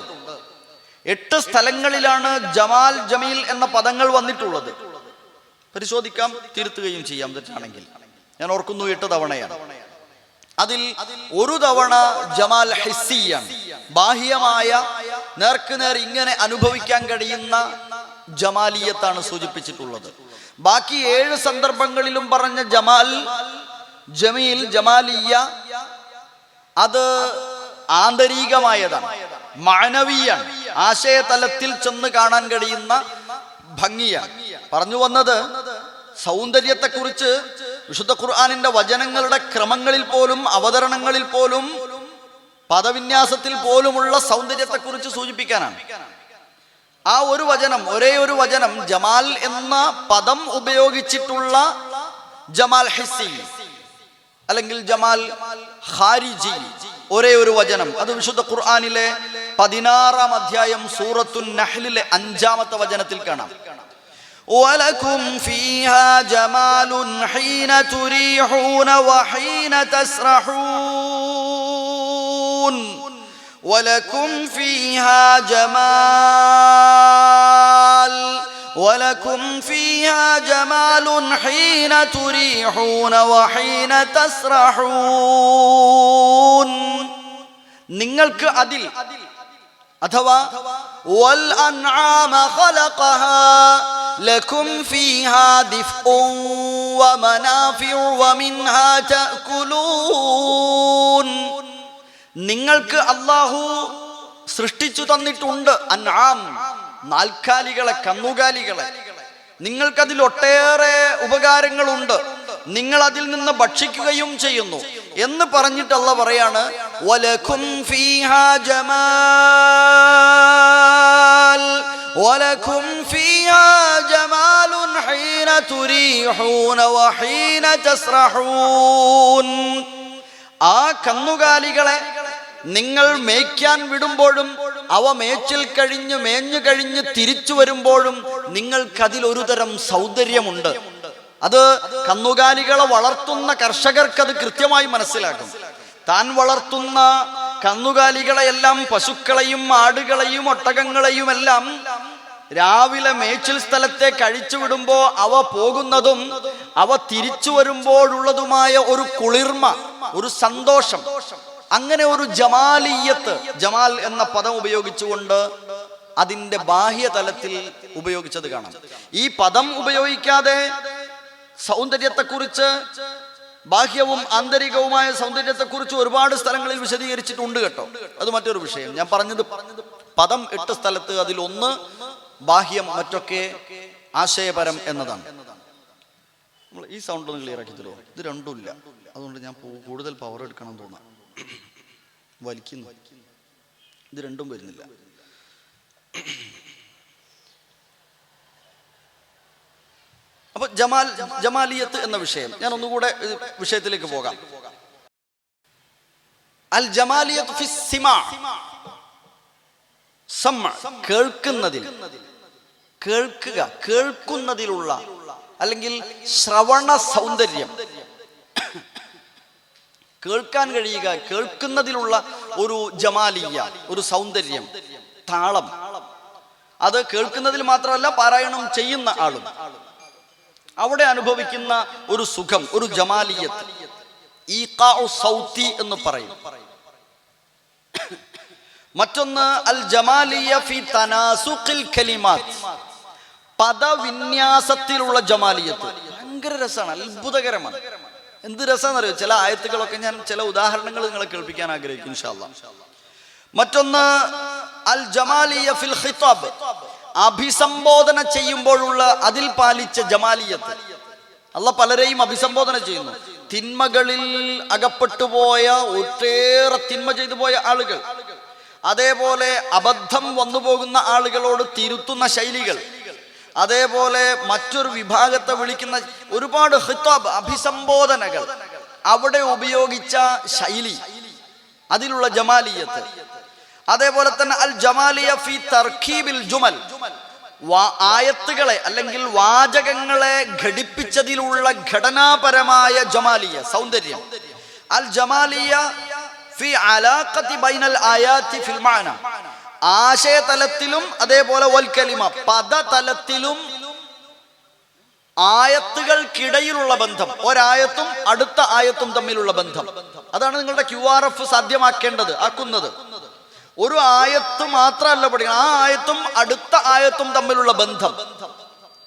8 സ്ഥലങ്ങളിലാണ് ജമാൽ ജമീൽ എന്ന പദങ്ങൾ വന്നിട്ടുള്ളത്. പരിശോധിക്കാം, തിരുത്തുകയും ചെയ്യാം തെറ്റാണെങ്കിൽ. ഞാൻ ഓർക്കുന്നു 8 തവണയാണ്. അതിൽ ഒരു തവണ ജമാൽ ഹിസ്സിയാണ്, ബാഹ്യമായ നേർക്കുനേർ ഇങ്ങനെ അനുഭവിക്കാൻ കഴിയുന്ന ജമാലിയത്താണ് സൂചിപ്പിച്ചിട്ടുള്ളത്. ബാക്കി 7 സന്ദർഭങ്ങളിലും പറഞ്ഞ ജമാൽ, ജമീൽ, ജമാലിയ അത് ആന്തരികമായതാണ്, മാനവീയാണ്, ആശയതലത്തിൽ ചെന്ന് കാണാൻ കഴിയുന്ന ഭംഗിയാണ്. പറഞ്ഞു വന്നത് സൗന്ദര്യത്തെക്കുറിച്ച് വിശുദ്ധ ഖുർആനിന്റെ വചനങ്ങളുടെ ക്രമങ്ങളിൽ പോലും അവതരണങ്ങളിൽ പോലും പദവിന്യാസത്തിൽ പോലുമുള്ള സൗന്ദര്യത്തെക്കുറിച്ച് സൂചിപ്പിക്കാനാണ്. ആ ഒരു വചനം, ഒരേ ഒരു വചനം ജമാൽ എന്ന പദം ഉപയോഗിച്ചിട്ടുള്ള ജമാൽ ഹിസ്സി അല്ലെങ്കിൽ ജമാൽ ഖാരിജി, ഒരേ ഒരു വചനം, അത് വിശുദ്ധ ഖുർആനിലെ 16-ാം അധ്യായം സൂറത്തുൻ നഹ്ലിലെ 5-ാമത്തെ വചനത്തിൽ കാണാം. വലകും ഫീഹാ ജമാലുൻ ഹീന തുരീഹൂന വഹീന തസ്റഹൂൻ വലകും ഫീഹാ ജമാൽ വലകും ഫീഹാ ജമാലുൻ ഹീന തുരീഹൂന വഹീന തസ്റഹൂൻ. നിങ്ങൾക്ക് അതിൽ അഥവാ വൽ അൻആമ ഖലഖഹാ ലകും ഫീഹാ ദിഫ്ഉൻ വമനാഫിഉ വമിൻഹാ തഅകുലൂൻ. നിങ്ങൾക്ക് അല്ലാഹു സൃഷ്ടിച്ചു തന്നിട്ടുണ്ട് അൻആം, നാൽക്കാലികളെ, കന്നുകാലികളെ. നിങ്ങൾക്കതിൽ ഒട്ടേറെ ഉപകാരങ്ങളുണ്ട്, നിങ്ങൾ അതിൽ നിന്ന് ഭക്ഷിക്കുകയും ചെയ്യുന്നു എന്ന് പറഞ്ഞിട്ട് അല്ലാഹു പറയാണ് വലകും ഫീഹാ ജമാൽ വലകും ഫീഹാ ജമാലുൻ ഹീന തുരീഹൂന വഹീന തസ്റഹൂൻ. ആ കന്നുകാലികളെ നിങ്ങൾ മേയ്ക്കാൻ വിടുമ്പോഴും അവ മേച്ചിൽ കഴിഞ്ഞ് മേഞ്ഞു കഴിഞ്ഞ് തിരിച്ചു വരുമ്പോഴും നിങ്ങൾക്കതിൽ ഒരു തരം സൗന്ദര്യമുണ്ട്. അത് കന്നുകാലികളെ വളർത്തുന്ന കർഷകർക്കത് കൃത്യമായി മനസ്സിലാക്കും. താൻ വളർത്തുന്ന കന്നുകാലികളെയെല്ലാം, പശുക്കളെയും ആടുകളെയും ഒട്ടകങ്ങളെയും എല്ലാം രാവിലെ മേച്ചിൽ സ്ഥലത്തേക്ക് അഴിച്ചു വിടുമ്പോൾ അവ പോകുന്നതും അവ തിരിച്ചു വരുമ്പോഴുള്ളതുമായ ഒരു കുളിർമ, ഒരു സന്തോഷം, അങ്ങനെ ഒരു ജമാലിയത്ത്, ജമാൽ എന്ന പദം ഉപയോഗിച്ചുകൊണ്ട് അതിൻ്റെ ബാഹ്യതലത്തിൽ ഉപയോഗിച്ചത് കാണാം. ഈ പദം ഉപയോഗിക്കാതെ സൗന്ദര്യത്തെക്കുറിച്ച്, ബാഹ്യവും ആന്തരികവുമായ സൗന്ദര്യത്തെക്കുറിച്ച് ഒരുപാട് സ്ഥലങ്ങളിൽ വിശദീകരിച്ചിട്ടുണ്ട് കേട്ടോ. അത് മറ്റൊരു വിഷയം. ഞാൻ പറഞ്ഞത് പദം 8 സ്ഥലത്ത്, അതിലൊന്ന് ബാഹ്യം, മറ്റൊക്കെ ആശയപരം എന്നതാണ്. നമ്മൾ ഈ സൗണ്ട് ഒന്ന് ക്ലിയർ ആക്കി തരുമോ? ഇത് രണ്ടുമില്ല, അതുകൊണ്ട് ഞാൻ കൂടുതൽ പവർ എടുക്കണം തോന്നാം, വലിക്കുന്നു. ഇത് രണ്ടും വരുന്നില്ല. അപ്പൊ ജമാലിയത്ത് എന്ന വിഷയം, ഞാൻ ഒന്നുകൂടെ വിഷയത്തിലേക്ക് പോകാം. അൽ ജമാലിയത്ത് ഫി സിമാ, കേൾക്കുന്നതിൽ, കേൾക്കുക, കേൾക്കുന്നതിലുള്ള അല്ലെങ്കിൽ ശ്രവണ സൗന്ദര്യം, കേൾക്കാൻ കഴിയുക, കേൾക്കുന്നതിലുള്ള ഒരു ജമാലിയ, ഒരു സൗന്ദര്യം, താളം. അത് കേൾക്കുന്നതിൽ മാത്രമല്ല, പാരായണം ചെയ്യുന്ന ആളും അവിടെ അനുഭവിക്കുന്ന ഒരു സുഖം, ഒരു ജമാലിയത്ത്, ഈഖാഉ സൗതി എന്ന് പറയും. മറ്റൊന്ന് അൽ ജമാലിയ ഫി തനാസുഖിൽ കലിമാത്ത്, പദവിന്യാസത്തിലുള്ള ജമാലിയത്ത്. ഭയങ്കര രസമാണ്, അത്ഭുതകരമാണ്. എന്ത് രസമാണെന്നറിയോ? ചില ആയത്തുകളൊക്കെ ഞാൻ ചില ഉദാഹരണങ്ങൾ നിങ്ങളെ കേൾപ്പിക്കാൻ ആഗ്രഹിക്കും ഇൻഷാ അല്ലാഹ്. മറ്റൊന്ന് അൽ ജമാലിയ ഫിൽ ഖിതാബ്, അഭിസംബോധന ചെയ്യുമ്പോഴുള്ള അതിൽ പാലിച്ച ജമാലിയത്ത്. അല്ലാഹ് പലരെയും അഭിസംബോധന ചെയ്യുന്നു. തിന്മകളിൽ അകപ്പെട്ടുപോയ, ഒട്ടേറെ തിന്മ ചെയ്തു പോയ ആളുകൾ, അതേപോലെ അബദ്ധം വന്നു പോകുന്ന ആളുകളോട് തിരുത്തുന്ന ശൈലികൾ, അതേപോലെ മറ്റൊരു വിഭാഗത്തെ വിളിക്കുന്ന ഒരുപാട് ഖിതാബ്, അഭിസംബോധനകൾ. അവിടെ ഉപയോഗിച്ച ശൈലി, അതിലുള്ള ജമാലിയത്ത്. അതേപോലെ തന്നെ അൽ ജമാലിയ ഫി തർക്കീബിൽ ജുമൽ, ആയത്തുകളെ അല്ലെങ്കിൽ വാചകങ്ങളെ ഘടിപ്പിച്ചതിലുള്ള ഘടനാപരമായ ജമാലിയ, സൗന്ദര്യം. അൽ ജമാലിയ ഫി അലാഖത്തി ബൈനൽ ആയാത്തി ഫിൽ മഅന, ആശയതലത്തിലും അതേപോലെ വൽ കലിമ, പദതലത്തിലും ആയത്തുകൾക്കിടയിലുള്ള ബന്ധം, ഒരായത്തും അടുത്ത ആയത്തും തമ്മിലുള്ള ബന്ധം. അതാണ് നിങ്ങളുടെ QRF ആക്കുന്നത്. ഒരു ആയത്ത് മാത്രമല്ല പഠിക്കണം, ആ ആയത്തും അടുത്ത ആയത്തും തമ്മിലുള്ള ബന്ധം.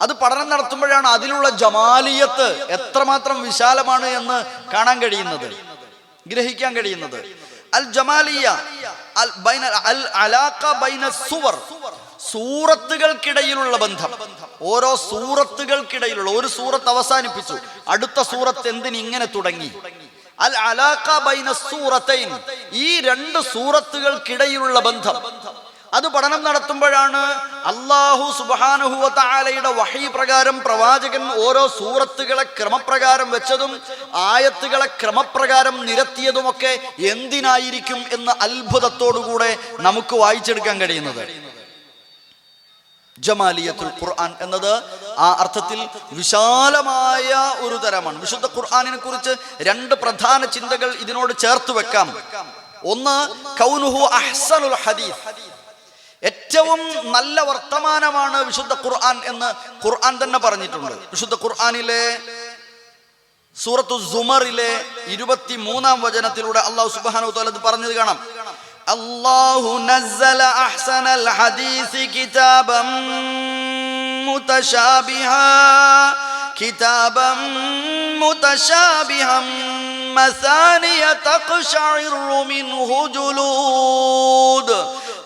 അത് പഠനം നടത്തുമ്പോഴാണ് അതിലുള്ള ജമാലിയത്ത് എത്രമാത്രം വിശാലമാണ് എന്ന് കാണാൻ കഴിയുന്നത്, ഗ്രഹിക്കാൻ കഴിയുന്നത്. അൽ ജമാലിയ അൽ അലാഖ ബൈന സുവർ, സൂറത്തുകൾക്കിടയിലുള്ള ബന്ധം. ഓരോ സൂറത്തുകൾക്കിടയിലുള്ള, ഒരു സൂറത്ത് അവസാനിപ്പിച്ചു, അടുത്ത സൂറത്ത് എന്തിനിങ്ങനെ തുടങ്ങി. അൽ അലാഖ ബൈന സൂറത്തൈൻ, ഈ രണ്ട് സൂറത്തുകൾക്കിടയിലുള്ള ബന്ധം. അത് പഠനം നടത്തുമ്പോഴാണ് അല്ലാഹു സുബ്ഹാനഹു വ തആലയുടെ വഹി പ്രകാരം പ്രവാചകൻ ഓരോ സൂറത്തുകളെ ക്രമപ്രകാരം വെച്ചതും ആയത്തുകളെ ക്രമപ്രകാരം നിരത്തിയതുമൊക്കെ എന്തിനായിരിക്കും എന്ന് അത്ഭുതത്തോടുകൂടെ നമുക്ക് വായിച്ചെടുക്കാൻ കഴിയുന്നത്. ജമാലിയത്തുൽ ഖുർആൻ എന്നത് ആ അർത്ഥത്തിൽ വിശാലമായ ഒരു തരമാണ്. വിശുദ്ധ ഖുർആനിനെ കുറിച്ച് രണ്ട് പ്രധാന ചിന്തകൾ ഇതിനോട് ചേർത്ത് വെക്കാം. ഒന്ന്, കൗനുഹു അഹ്സനുൽ ഹദീസ്, ഏറ്റവും നല്ല വർത്തമാനമാണ് വിശുദ്ധ ഖുർആൻ എന്ന് ഖുർആൻ തന്നെ പറഞ്ഞിട്ടുണ്ട്. വിശുദ്ധ ഖുർആനിലെ സൂറത്തു സുമറിലെ 23-ാം വചനത്തിലൂടെ അല്ലാഹു സുബ്ഹാനഹു വ തആല പറഞ്ഞത് കാണാം. അല്ലാഹു നസ്സല അഹ്സനൽ ഹദീസി കിതാബൻ മുതശാബിഹൻ മസാനിയ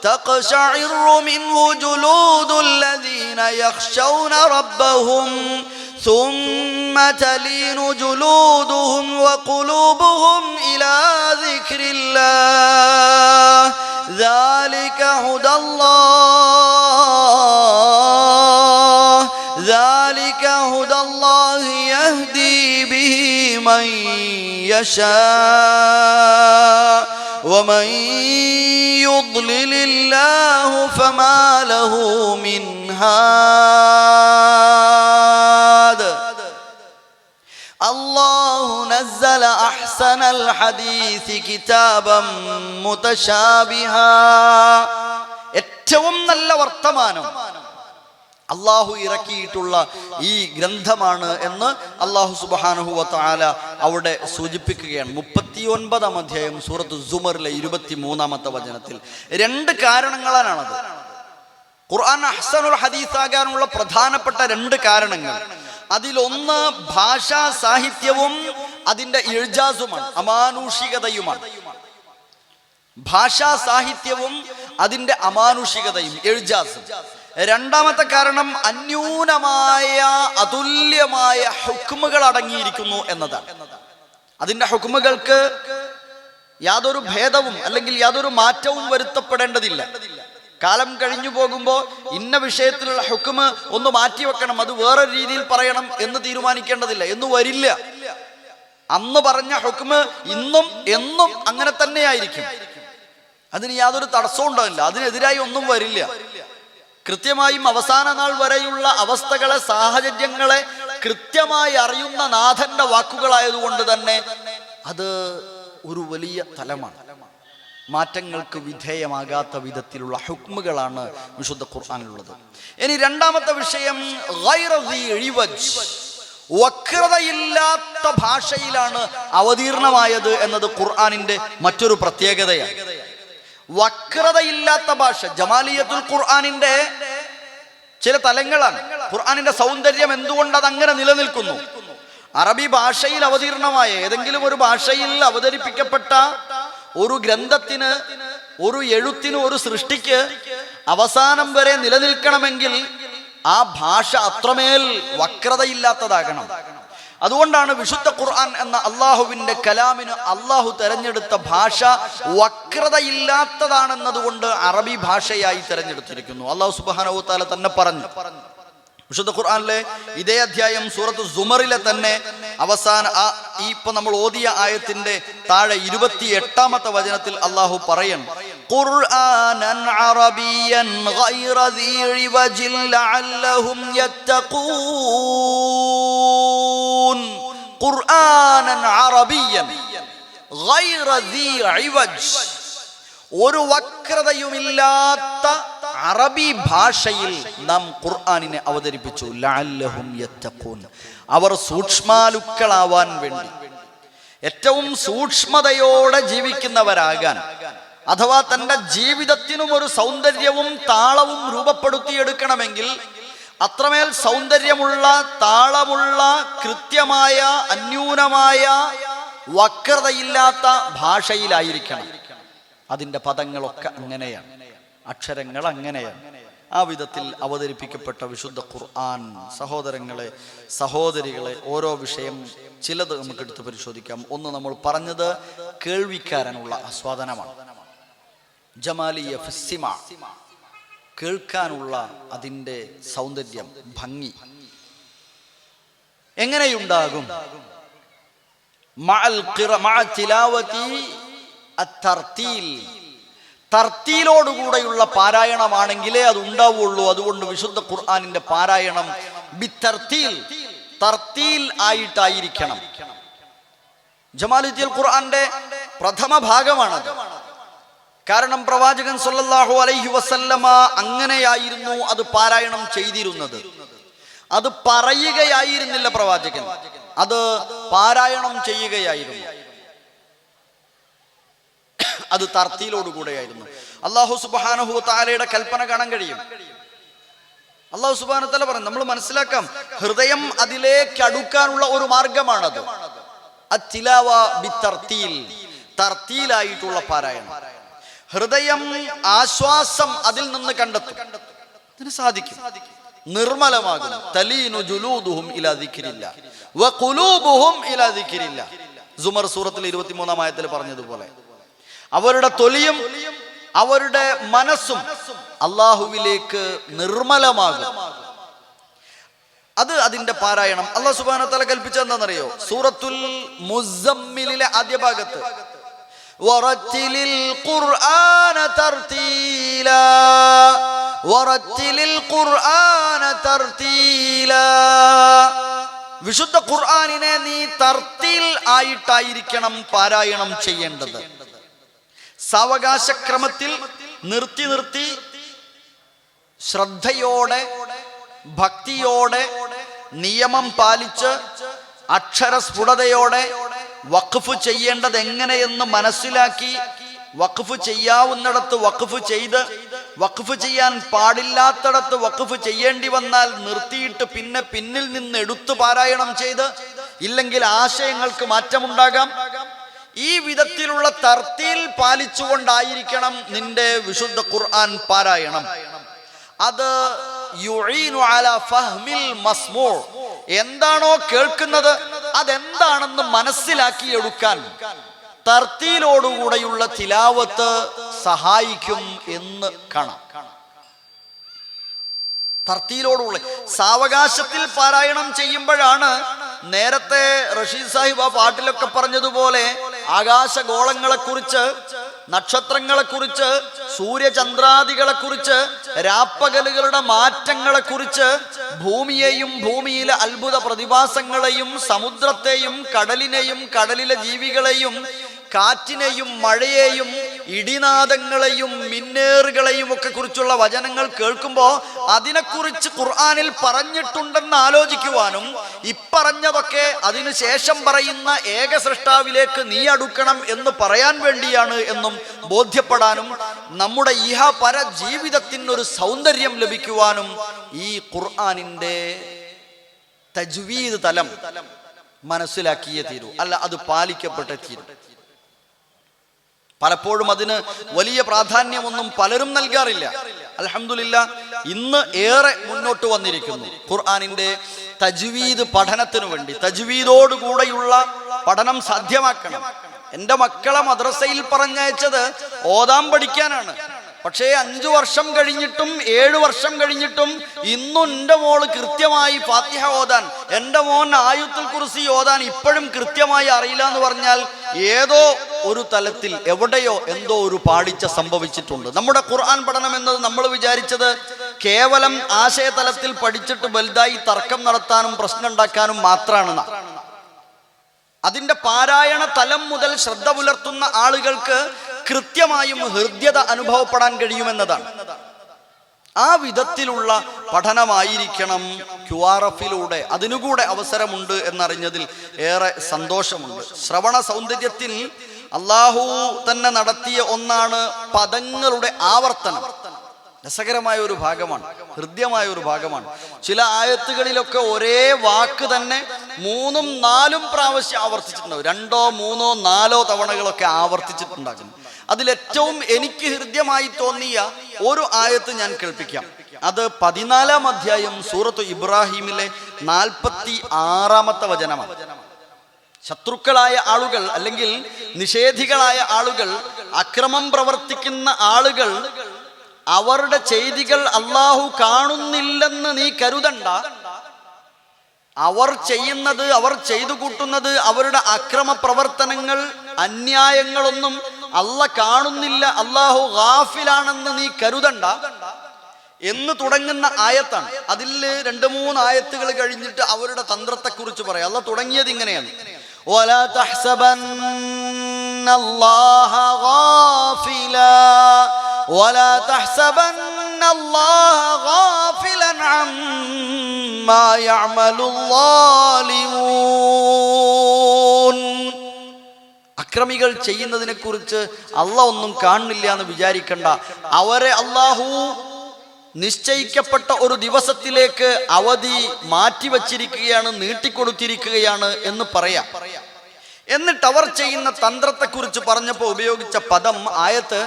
تقشعر منه جلود الذين يخشون ربهم ثم تلين جلودهم وقلوبهم إلى ذكر الله ذلك هدى الله يهدي به من يشاء ومن يضلل الله فما له من هاد الله نزل أحسن الحديث كتابا متشابها, ഏറ്റവും നല്ല വർത്തമാനം അള്ളാഹു ഇറക്കിയിട്ടുള്ള ഈ ഗ്രന്ഥമാണ് എന്ന് അള്ളാഹു സുബ്ഹാനഹു വ തആല അവിടെ സൂചിപ്പിക്കുകയാണ്. 39-ാം അധ്യായം സൂറത്തു സുമറിലെ 23-ാമത്തെ വചനത്തിൽ. രണ്ട് കാരണങ്ങളാണത്. ഖുർആൻ അഹ്സനുൽ ഹദീസ് ആകാനുള്ള പ്രധാനപ്പെട്ട രണ്ട് കാരണങ്ങൾ. അതിലൊന്ന് ഭാഷാ സാഹിത്യവും അതിന്റെ ഇഴ്ജാസുമാണ്, അമാനുഷികതയുമാണ്. ഭാഷാ സാഹിത്യവും അതിന്റെ അമാനുഷികതയും, ഇഴ്ജാസും. രണ്ടാമത്തെ കാരണം അന്യൂനമായ അതുല്യമായ ഹുക്മുകൾ അടങ്ങിയിരിക്കുന്നു എന്നതാണ്. അതിന്റെ ഹുക്മുകൾക്ക് യാതൊരു ഭേദവും അല്ലെങ്കിൽ യാതൊരു മാറ്റവും വരുത്തപ്പെടേണ്ടതില്ല. കാലം കഴിഞ്ഞു പോകുമ്പോൾ ഇന്ന വിഷയത്തിലുള്ള ഹുക്മ് ഒന്ന് മാറ്റിവെക്കണം, അത് വേറൊരു രീതിയിൽ പറയണം എന്ന് തീരുമാനിക്കേണ്ടതില്ല, എന്ന് വരില്ല. അന്ന് പറഞ്ഞ ഹുക്മ് ഇന്നും എന്നും അങ്ങനെ തന്നെയായിരിക്കും. അതിന് യാതൊരു തടസ്സവും ഉണ്ടാവില്ല, അതിനെതിരായി ഒന്നും വരില്ല. കൃത്യമായും അവസാന നാൾ വരെയുള്ള അവസ്ഥകളെ, സാഹചര്യങ്ങളെ കൃത്യമായി അറിയുന്ന നാഥന്റെ വാക്കുകളായതുകൊണ്ട് തന്നെ അത് ഒരു വലിയ തലമാണ്. മാറ്റങ്ങൾക്ക് വിധേയമാകാത്ത വിധത്തിലുള്ള ഹുക്മുകളാണ് വിശുദ്ധ ഖുർആനിലുള്ളത്. ഇനി രണ്ടാമത്തെ വിഷയം, വക്രതയില്ലാത്ത ഭാഷയിലാണ് അവതീർണമായത് എന്നത് ഖുർആനിന്റെ മറ്റൊരു പ്രത്യേകതയാണ്. വക്രതയില്ലാത്ത ഭാഷ ജമാലിയത്തുൽ ഖുർആനിന്റെ ചില തലങ്ങളാണ്. ഖുർആനിന്റെ സൗന്ദര്യം എന്തുകൊണ്ട് അത് അങ്ങനെ നിലനിൽക്കുന്നു? അറബി ഭാഷയിൽ അവതീർണമായ ഏതെങ്കിലും ഒരു ഭാഷയിൽ അവതരിപ്പിക്കപ്പെട്ട ഒരു ഗ്രന്ഥത്തിന്, ഒരു എഴുത്തിന്, ഒരു സൃഷ്ടിക്ക് അവസാനം വരെ നിലനിൽക്കണമെങ്കിൽ ആ ഭാഷ അത്രമേൽ വക്രതയില്ലാത്തതാകണം. അതുകൊണ്ടാണ് വിശുദ്ധ ഖുർആൻ എന്ന അള്ളാഹുവിന്റെ കലാമിന് അള്ളാഹു തെരഞ്ഞെടുത്ത ഭാഷ വക്രതയില്ലാത്തതാണെന്നതുകൊണ്ട് അറബി ഭാഷയായി തെരഞ്ഞെടുത്തിരിക്കുന്നു. അള്ളാഹു സുബ്ഹാനഹു വ തആല തന്നെ പറഞ്ഞു, വിശുദ്ധ ഖുർആനിലെ ഇതേ അധ്യായം സൂറത്ത് സുമറിലെ തന്നെ അവസാന ഇപ്പൊ നമ്മൾ ഓതിയ ആയത്തിന്റെ താഴെ 28-ാമത്തെ വചനത്തിൽ അല്ലാഹു പറയാണ്, ഖുർആനൻ അറബിയൻ ഗൈറ ദീ ഇവജിൽ ലഅല്ലഹും യത്തഖൂൻ. ഖുർആനൻ അറബിയൻ ഗൈറ ദീ ഇവജ്, ഒരു വക്രതയുമില്ലാത്ത അറബി ഭാഷയിൽ നാം ഖുർആനിനെ അവതരിപ്പിച്ചു. ലഅല്ലഹും യത്തഖൂൻ, അവർ സൂക്ഷ്മാലുക്കളാവാൻ വേണ്ടി, ഏറ്റവും സൂക്ഷ്മതയോടെ ജീവിക്കുന്നവരാകാൻ, അഥവാ തന്റെ ജീവിതത്തിനും ഒരു സൗന്ദര്യവും താളവും രൂപപ്പെടുത്തിയെടുക്കണമെങ്കിൽ അത്രമേൽ സൗന്ദര്യമുള്ള, താളമുള്ള, കൃത്യമായ, അന്യൂനമായ, വക്രതയില്ലാത്ത ഭാഷയിലായിരിക്കണം. അതിൻ്റെ പദങ്ങളൊക്കെ അങ്ങനെയാണ്, അക്ഷരങ്ങൾ അങ്ങനെയാണ്. ആ വിധത്തിൽ അവതരിപ്പിക്കപ്പെട്ട വിശുദ്ധ ഖുർആൻ, സഹോദരങ്ങളെ, സഹോദരികളെ, ഓരോ വിഷയം ചിലത് നമുക്ക് എടുത്ത് പരിശോധിക്കാം. ഒന്ന്, നമ്മൾ പറഞ്ഞത് കേൾവിക്കാരനുള്ള ആസ്വാദനമാണ്. ജമാലിയ ഫിസ്സിമ, കേൾക്കാനുള്ള അതിൻ്റെ സൗന്ദര്യം, ഭംഗി എങ്ങനെയുണ്ടാകും? തർത്തീലോടുകൂടെയുള്ള പാരായണമാണെങ്കിലേ അത് ഉണ്ടാവുള്ളൂ. അതുകൊണ്ട് വിശുദ്ധ ഖുർആനിന്റെ പാരായണം തർത്തീൽ ആയിട്ടായിരിക്കണം. ജമാലുദ്ദീൻ ഖുർആന്റെ പ്രഥമ ഭാഗമാണത്. കാരണം പ്രവാചകൻ സല്ലല്ലാഹു അലൈഹി വസല്ലമ അങ്ങനെയായിരുന്നു അത് പാരായണം ചെയ്തിരുന്നത്. അത് പറയുകയായിരുന്നില്ല പ്രവാചകൻ, അത് പാരായണം ചെയ്യുകയായിരുന്നു. അത് തർത്തീലോടുകൂടെയായിരുന്നു. അല്ലാഹു സുബ്ഹാനഹു വ തആലയുടെ കൽപ്പന കാണാൻ കഴിയും. അല്ലാഹു സുബ്ഹാനഹു വ തആല പറഞ്ഞു, നമ്മൾ മനസ്സിലാക്കാം, ഹൃദയം അതിലേക്ക് അടുക്കാനുള്ള ഒരു മാർഗമാണത്. അത്തിലാവ ബിത്തർത്തീൽ, തർത്തീലായിട്ടുള്ള പാരായണം. ഹൃദയം ആശ്വാസം അതിൽ നിന്ന് കണ്ടെത്തും, അതിന് സാധിക്കും, നിർമ്മലമാകും. തലീനു ജുലൂദുഹും ഇലാ ദിക്രില്ലാ വഖുലൂബുഹും ഇലാ ദിക്രില്ലാ. സുമർ സൂറത്തിൽ 23-ാം ആയത്തിൽ പറഞ്ഞതുപോലെ അവരുടെ തൊലിയും അവരുടെ മനസ്സും അല്ലാഹുവിലേക്ക് നിർമ്മലമാകും. അത് അതിന്റെ പാരായണം. അല്ലാഹു സുബ്ഹാനഹു വ തആല കൽപ്പിച്ച എന്താണെന്നറിയോ? സൂറത്തുൽ മുസമ്മിലിലെ ആദ്യ ഭാഗത്ത് വറത്തിലിൽ ഖുർആന തർതീലാ വറത്തിലിൽ ഖുർആന തർതീലാ. വിശുദ്ധ ഖുർആനിനെ നീ തർത്തീൽ ആയിട്ടായിരിക്കണം പാരായണം ചെയ്യേണ്ടത്. സാവകാശക്രമത്തിൽ നിർത്തി നിർത്തി ശ്രദ്ധയോടെ, ഭക്തിയോടെ, നിയമം പാലിച്ച്, അക്ഷരസ്ഫുടതയോടെ വഖഫ് ചെയ്യേണ്ടത് എങ്ങനെയെന്ന് മനസ്സിലാക്കി, വഖഫ് ചെയ്യാവുന്നിടത്ത് വഖഫ് ചെയ്ത്, വഖഫ് ചെയ്യാൻ പാടില്ലാത്തടത്ത് വഖഫ് ചെയ്യേണ്ടി വന്നാൽ നിർത്തിയിട്ട് പിന്നെ പിന്നിൽ നിന്ന് എടുത്തു പാരായണം ചെയ്ത്, ഇല്ലെങ്കിൽ ആശയങ്ങൾക്ക് മാറ്റമുണ്ടാകാം. ഈ വിധത്തിലുള്ള തർത്തീൽ പാലിച്ചുകൊണ്ടായിരിക്കണം നിന്റെ വിശുദ്ധ ഖുർആൻ പാരായണം. അത് യുഈനു അലാ ഫഹ്മിൽ മസ്മൂ, എന്താണോ കേൾക്കുന്നത് അതെന്താണെന്ന് മനസ്സിലാക്കിയെടുക്കാൻ തർത്തീലോടുകൂടെയുള്ള തിലാവത്ത് സഹായിക്കും എന്ന് കാണാം. തർത്തീലോടുള്ള സാവകാശത്തിൽ പാരായണം ചെയ്യുമ്പോഴാണ് നേരത്തെ റഷീദ് സാഹിബ് ആ പാട്ടിലൊക്കെ പറഞ്ഞതുപോലെ ആകാശഗോളങ്ങളെക്കുറിച്ച്, നക്ഷത്രങ്ങളെക്കുറിച്ച്, സൂര്യചന്ദ്രാദികളെക്കുറിച്ച്, രാപ്പകലുകളുടെ മാറ്റങ്ങളെക്കുറിച്ച്, ഭൂമിയെയും ഭൂമിയിലെ അത്ഭുത പ്രതിഭാസങ്ങളെയും, സമുദ്രത്തെയും കടലിനെയും കടലിലെ ജീവികളെയും കാറ്റിനെയും മഴയെയും ഇടിനാദങ്ങളെയും മിന്നേറുകളെയും ഒക്കെ കുറിച്ചുള്ള വചനങ്ങൾ കേൾക്കുമ്പോൾ അതിനെക്കുറിച്ച് ഖുർആനിൽ പറഞ്ഞിട്ടുണ്ടെന്ന് ആലോചിക്കുവാനും, ഇപ്പറഞ്ഞതൊക്കെ അതിനുശേഷം പറയുന്ന ഏക സൃഷ്ടാവിലേക്ക് നീ അടുക്കണം എന്ന് പറയാൻ വേണ്ടിയാണ് എന്നും ബോധ്യപ്പെടാനും, നമ്മുടെ ഇഹപര ജീവിതത്തിനൊരു സൗന്ദര്യം ലഭിക്കുവാനും ഈ ഖുർആനിന്റെ തജ്വീദ് തലം മനസ്സിലാക്കിയേ തീരൂ, അല്ല അത് പാലിക്കപ്പെട്ടേ തീരൂ. പലപ്പോഴും അതിന് വലിയ പ്രാധാന്യമൊന്നും പലരും നൽകാറില്ല. അൽഹംദുലില്ലാഹ് ഇന്ന് ഏറെ മുന്നോട്ട് വന്നിരിക്കുന്നു ഖുർആനിന്റെ തജ്വീദ് പഠനത്തിനു വേണ്ടി. തജ്വീദോടുകൂടെയുള്ള പഠനം സാധ്യമാക്കണം. എൻ്റെ മക്കളെ മദ്രസയിൽ പറഞ്ഞയച്ചത് ഓതാൻ പഠിക്കാനാണ്. പക്ഷേ 5 വർഷം കഴിഞ്ഞിട്ടും 7 വർഷം കഴിഞ്ഞിട്ടും ഇന്നും എൻ്റെ മോള് കൃത്യമായി ഫാത്തിഹ ഓതാൻ, എൻ്റെ മോൻ ആയത്തുൽ കുർസി ഓതാൻ ഇപ്പോഴും കൃത്യമായി അറിയില്ല എന്ന് പറഞ്ഞാൽ ഏതോ ഒരു തലത്തിൽ എവിടെയോ എന്തോ ഒരു പാളിച്ച സംഭവിച്ചിട്ടുണ്ട്. നമ്മുടെ ഖുർആൻ പഠനം എന്നത് നമ്മൾ വിചാരിച്ചത് കേവലം ആശയതലത്തിൽ പഠിച്ചിട്ട് വലുതായി തർക്കം നടത്താനും പ്രശ്നം ഉണ്ടാക്കാനും മാത്രമാണ്. അതിൻ്റെ പാരായണ തലം മുതൽ ശ്രദ്ധ പുലർത്തുന്ന ആളുകൾക്ക് കൃത്യമായും ഹൃദ്യത അനുഭവപ്പെടാൻ കഴിയുമെന്നതാണ്. ആ വിധത്തിലുള്ള പഠനമായിരിക്കണം QRF-ലൂടെ. അതിനുകൂടെ അവസരമുണ്ട് എന്നറിഞ്ഞതിൽ ഏറെ സന്തോഷമുണ്ട്. ശ്രവണ സൗന്ദര്യത്തിൽ അള്ളാഹു തന്നെ നടത്തിയ ഒന്നാണ് പദങ്ങളുടെ ആവർത്തനം. രസകരമായ ഒരു ഭാഗമാണ്, ഹൃദ്യമായ ഒരു ഭാഗമാണ്. ചില ആയത്തുകളിലൊക്കെ ഒരേ വാക്ക് തന്നെ 3ഉം 4ഉം പ്രാവശ്യം ആവർത്തിച്ചിട്ടുണ്ടാവും. 2ഓ 3ഓ 4ഓ തവണകളൊക്കെ ആവർത്തിച്ചിട്ടുണ്ടാകും. അതിലേറ്റവും എനിക്ക് ഹൃദ്യമായി തോന്നിയ ഒരു ആയത്ത് ഞാൻ കേൾപ്പിക്കാം. അത് 14-ാം അധ്യായം സൂറത്ത് ഇബ്രാഹിമിലെ 46-ാമത്തെ വചനമാണ്. ശത്രുക്കളായ ആളുകൾ അല്ലെങ്കിൽ നിഷേധികളായ ആളുകൾ, അക്രമം പ്രവർത്തിക്കുന്ന ആളുകൾ, അവരുടെ ചെയ്തികൾ അള്ളാഹു കാണുന്നില്ലെന്ന് നീ കരുതണ്ട. അവർ ചെയ്യുന്നത്, അവർ ചെയ്തു കൂട്ടുന്നത്, അവരുടെ അക്രമ പ്രവർത്തനങ്ങൾ, അന്യായങ്ങളൊന്നും കാണുന്നില്ല, അള്ളാഹു ഗാഫിലാണെന്ന് നീ കരുതണ്ട എന്ന് തുടങ്ങുന്ന ആയത്താണ്. അതിൽ 2-3 ആയത്തുകൾ കഴിഞ്ഞിട്ട് അവരുടെ തന്ത്രത്തെക്കുറിച്ച് പറയാം. അള്ളാഹ് തുടങ്ങിയത് ഇങ്ങനെയാണ്: വലാ തഹ്സബന്നല്ലാഹ ഗാഫിലാ വലാ തഹ്സബന്നല്ലാഹ ഗാഫിലൻ അമ്മാ യഅമലുദ്ദാലിമൂൻ. അക്രമികൾ ചെയ്യുന്നതിനെ കുറിച്ച് അള്ളാഹ് ഒന്നും കാണുന്നില്ല എന്ന് വിചാരിക്കണ്ട. അവരെ അള്ളാഹു നിശ്ചയിക്കപ്പെട്ട ഒരു ദിവസത്തിലേക്ക് അവധി മാറ്റിവച്ചിരിക്കുകയാണ്, നീട്ടിക്കൊടുത്തിരിക്കുകയാണ് എന്ന് പറയാം. എന്നിട്ട് അവർ ചെയ്യുന്ന തന്ത്രത്തെക്കുറിച്ച് പറഞ്ഞപ്പോൾ ഉപയോഗിച്ച പദം, ആയത്ത്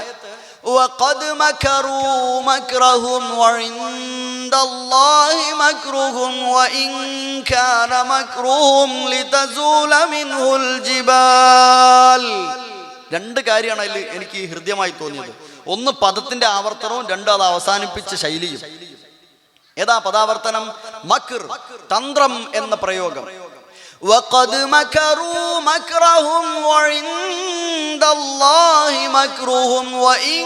وَقَدْ مَكَرُوا مَكْرَهُمْ وَعِندَ اللَّهِ مَكْرُهُمْ وَإِنْ كَانَ مَكْرُهُمْ لِتَزُولَ مِنْهُ الْجِبَالُ. 2 കാര്യമാണ് അതിൽ എനിക്ക് ഹൃദ്യമായി തോന്നിയത്. ഒന്ന് പദത്തിന്റെ ആവർത്തനവും, 2 അത് അവസാനിപ്പിച്ച ശൈലിയും. ഏതാ പദാവർത്തനം? മക്ർ, തന്ത്രം എന്ന പ്രയോഗം. وَقَدْ مَكَرُوا مَكْرَهُمْ وَعِندَ اللَّهِ مَكْرُهُمْ وَإِنْ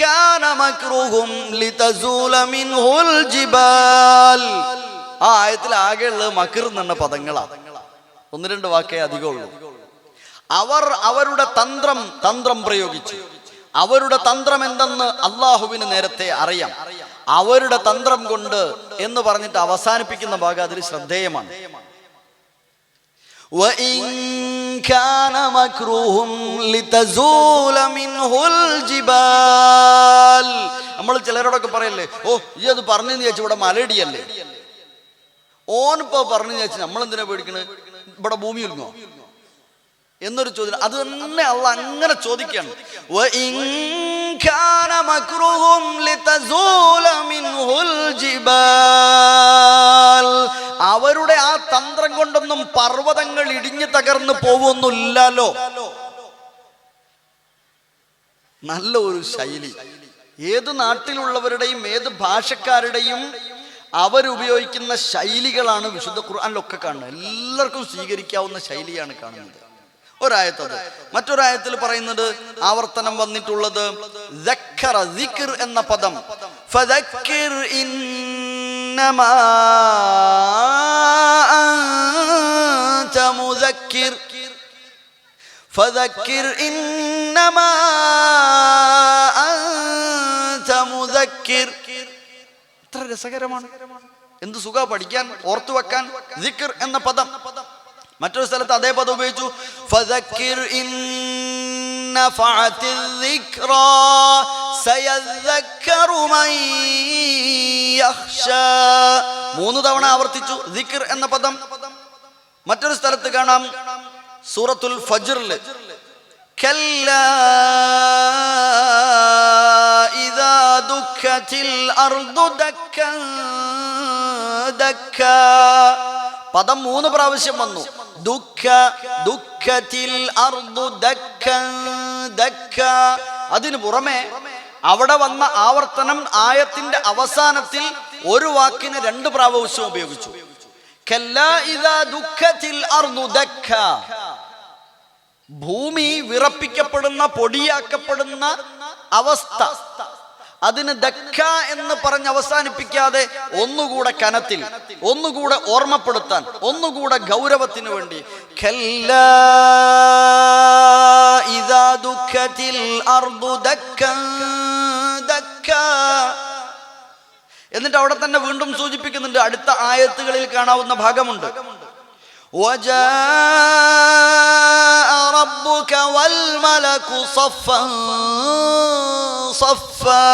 كَانَ مَكْرُهُمْ لِتَزُولَ مِنْهُ الْجِبَالُ. ആ ആയത്തിൽ ആകെയുള്ളത് മക്ർ എന്ന പദങ്ങളാണ്. 1-2 വാക്കേ അധികമുള്ളൂ. അവർ അവരുടെ തന്ത്രം പ്രയോഗിച്ചു. അവരുടെ തന്ത്രം എന്തെന്ന് അള്ളാഹുവിന് നേരത്തെ അറിയാം. അവരുടെ തന്ത്രം കൊണ്ട് എന്ന് പറഞ്ഞിട്ട് അവസാനിപ്പിക്കുന്ന ഭാഗം അതിൽ ശ്രദ്ധേയമാണ്. وَإِنْ كَانَ مَكْرُهُمْ لِتَزُولَ مِنْهُ الْجِبَالُ. നമ്മൾ ചിലരോടൊക്കെ പറയല്ലേ, ഓ ഈ അത് പറഞ്ഞു ചോദിച്ചു ഇവിടെ മലയിടിയല്ലേ, ഓനിപ്പോ പറഞ്ഞു ചോദിച്ചു നമ്മളെന്തിനാ പേടിക്കണത്, ഇവിടെ ഭൂമി ഉൽങ്ങോ എന്നൊരു ചോദ്യം. അത് തന്നെ അള്ളാഹ് അങ്ങനെ ചോദിക്കുകയാണ്. وَإِنْ كَانَ مَكْرُهُمْ لِتَزُولَ مِنْهُ الْجِبَالُ. അവരുടെ ആ തന്ത്രം കൊണ്ടൊന്നും പർവ്വതങ്ങൾ ഇടിഞ്ഞു തകർന്നു പോവൊന്നുമില്ലല്ലോ. നല്ല ഒരു ശൈലി. ഏത് നാട്ടിലുള്ളവരുടെയും ഏത് ഭാഷക്കാരുടെയും അവരുപയോഗിക്കുന്ന ശൈലികളാണ് വിശുദ്ധ ഖുർആനിലൊക്കെ കാണുന്നത്. എല്ലാവർക്കും സ്വീകരിക്കാവുന്ന ശൈലിയാണ് കാണുന്നത്. ഒരായത്തത്. മറ്റൊരായത്തിൽ പറയുന്നത്, ആവർത്തനം വന്നിട്ടുള്ളത് ദിക്ർ എന്ന പദം. ഫദക്കിർ ഇന്നമാ അൻത മുദക്കിർ ഫദക്കിർ ഇന്നമാ അൻത മുദക്കിർ. എത്ര രസകരമാണ്, എന്ത് സുഖ പഠിക്കാൻ, ഓർത്തു വെക്കാൻ. ദിക്ർ എന്ന പദം. മറ്റൊരു സ്ഥലത്ത് അതേ പദം ഉപയോഗിച്ചു. ഫദക്കിർ ഇൻ നഫഅത്തിൽ ദിക്റാ സയദക്കറു മൻ യഖ്ശാ. 3 തവണ ആവർത്തിച്ചു ദിക്ർ എന്ന പദം. മറ്റൊരു സ്ഥലത്ത് കാണാം സൂറത്തുൽ ഫജ്റിൽ, കല്ലാ ഇദാ ദുക്കത്തിൽ അർദു ദക്കൻ ദക്കാ. പദം 3 പ്രാവശ്യം വന്നു. ദുഃഖത്തിൽ അർദു ദക്കൻ ദക്ക. അതിനു പുറമെ അവിടെ വന്ന ആവർത്തനം ആയത്തിന്റെ അവസാനത്തിൽ ഒരു വാക്കിന് 2 പ്രാവശ്യം ഉപയോഗിച്ചു. കല്ലാ ഇദാ ദുഃഖത്തിൽ അർദു ദക്ക, ഭൂമി വിറപ്പിക്കപ്പെടുന്ന പൊടിയാക്കപ്പെടുന്ന അവസ്ഥ, അതിന് ദക്ക എന്ന് പറഞ്ഞ് അവസാനിപ്പിക്കാതെ ഒന്നുകൂടെ കനത്തിൽ, ഒന്നുകൂടെ ഓർമ്മപ്പെടുത്താൻ, ഒന്നുകൂടെ ഗൗരവത്തിന് വേണ്ടി കല്ലാ ഇദാ ദുഃഖത്തിൽ അർദു ദക്കൻ ദക്ക. എന്നിട്ട് അവിടെ തന്നെ വീണ്ടും സൂചിപ്പിക്കുന്നുണ്ട്, അടുത്ത ആയത്തുകളിൽ കാണാവുന്ന ഭാഗമുണ്ട്. وجاء ربك والملك صفا صفا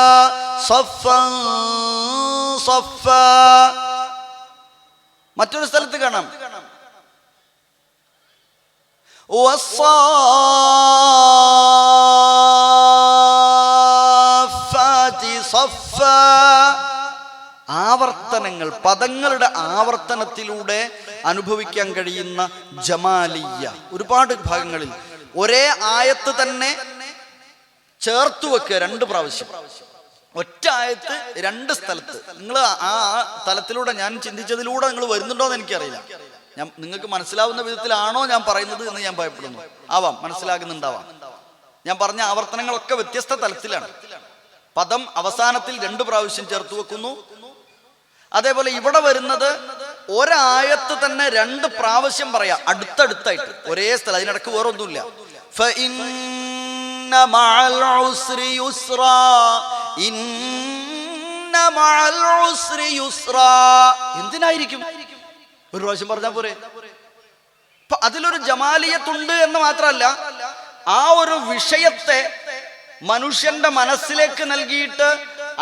صفا صفا. മറ്റൊരു സ്ഥലത്ത് കാണാം വസ്സാഫാതി സഫാ. ആവർത്തനങ്ങൾ, പദങ്ങളുടെ ആവർത്തനത്തിലൂടെ അനുഭവിക്കാൻ കഴിയുന്ന ജമാലിയ ഒരുപാട് ഭാഗങ്ങളിൽ ഒരേ ആയത്ത് തന്നെ ചേർത്തു വെക്കുക 2 പ്രാവശ്യം. ഒറ്റ ആയത്ത് 2 സ്ഥലത്ത്. നിങ്ങൾ ആ തലത്തിലൂടെ ഞാൻ ചിന്തിച്ചതിലൂടെ നിങ്ങൾ വരുന്നുണ്ടോ എന്ന് എനിക്കറിയില്ല. നിങ്ങൾക്ക് മനസ്സിലാവുന്ന വിധത്തിലാണോ ഞാൻ പറയുന്നത് എന്ന് ഞാൻ ഭയപ്പെടുന്നു. ആവാം, മനസ്സിലാകുന്നുണ്ടാവാം. ഞാൻ പറഞ്ഞ ആവർത്തനങ്ങളൊക്കെ വ്യത്യസ്ത തലത്തിലാണ്. പദം അവസാനത്തിൽ 2 പ്രാവശ്യം ചേർത്ത് വെക്കുന്നു. അതേപോലെ ഇവിടെ വരുന്നത് ഒരായത്ത് തന്നെ 2 പ്രാവശ്യം പറയാം, അടുത്തടുത്തായിട്ട് ഒരേ സ്ഥലം, അതിനിടക്ക് വേറൊന്നുമില്ല. ഫഇന്ന മഅൽ ഉസ്രി യുസ്റാ, ഇന്ന മഅൽ ഉസ്രി യുസ്റാ. എന്തിനായിരിക്കും? ഒരു പ്രാവശ്യം പറഞ്ഞാൽ പോരെ? അപ്പൊ അതിലൊരു ജമാലിയത്തുണ്ട് എന്ന് മാത്രമല്ല, ആ ഒരു വിഷയത്തെ മനുഷ്യന്റെ മനസ്സിലേക്ക് നൽകിയിട്ട്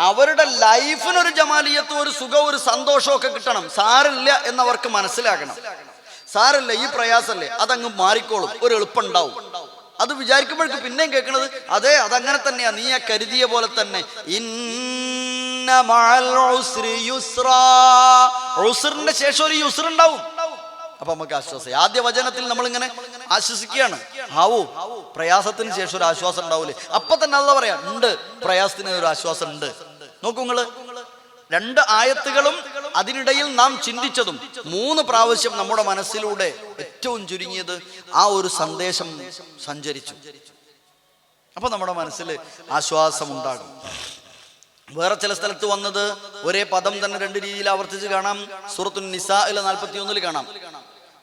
അവരുടെ ലൈഫിനൊരു ജമാലിയത്തും ഒരു സുഖവും ഒരു സന്തോഷവും ഒക്കെ കിട്ടണം. സാരില്ല എന്നവർക്ക് മനസ്സിലാകണം. സാരില്ല, ഈ പ്രയാസമല്ലേ, അതങ്ങ് മാറിക്കോളും, ഒരു എളുപ്പം ഉണ്ടാവും. അത് വിചാരിക്കുമ്പോഴേക്ക് പിന്നെയും കേൾക്കണത് അതെ അതങ്ങനെ തന്നെയാ, നീ ആ കരുതിയ പോലെ തന്നെ. ഇന്ന മഅൽ ഉസ്രി യുസ്റാ, ഉസ്റിന്റെ ശേഷം ഒരു യുസ്ർ ഉണ്ടാവും. അപ്പൊ നമുക്ക് ആശ്വാസം. ആദ്യ വചനത്തിൽ നമ്മൾ ഇങ്ങനെ ആശ്വസിക്കുകയാണ്, ആവോ പ്രയാസത്തിന് ശേഷം ഒരു ആശ്വാസം ഉണ്ടാവൂലേ. അപ്പൊ തന്നെ അള്ളാഹ് പറയാ ഉണ്ട്, പ്രയാസത്തിന് ഒരു ആശ്വാസം ഉണ്ട്. നോക്കൂ നിങ്ങള്, 2 ആയത്തുകളും അതിനിടയിൽ നാം ചിന്തിച്ചതും 3 പ്രാവശ്യം നമ്മുടെ മനസ്സിലൂടെ ഏറ്റവും ചുരുങ്ങിയത് ആ ഒരു സന്ദേശം സഞ്ചരിച്ചു. അപ്പൊ നമ്മുടെ മനസ്സിൽ ആശ്വാസം ഉണ്ടാകും. വേറെ ചില സ്ഥലത്ത് വന്നത് ഒരേ പദം തന്നെ 2 രീതിയിൽ ആവർത്തിച്ച് കാണാം. സൂറത്തുൻ നിസാഇലെ 41 കാണാം.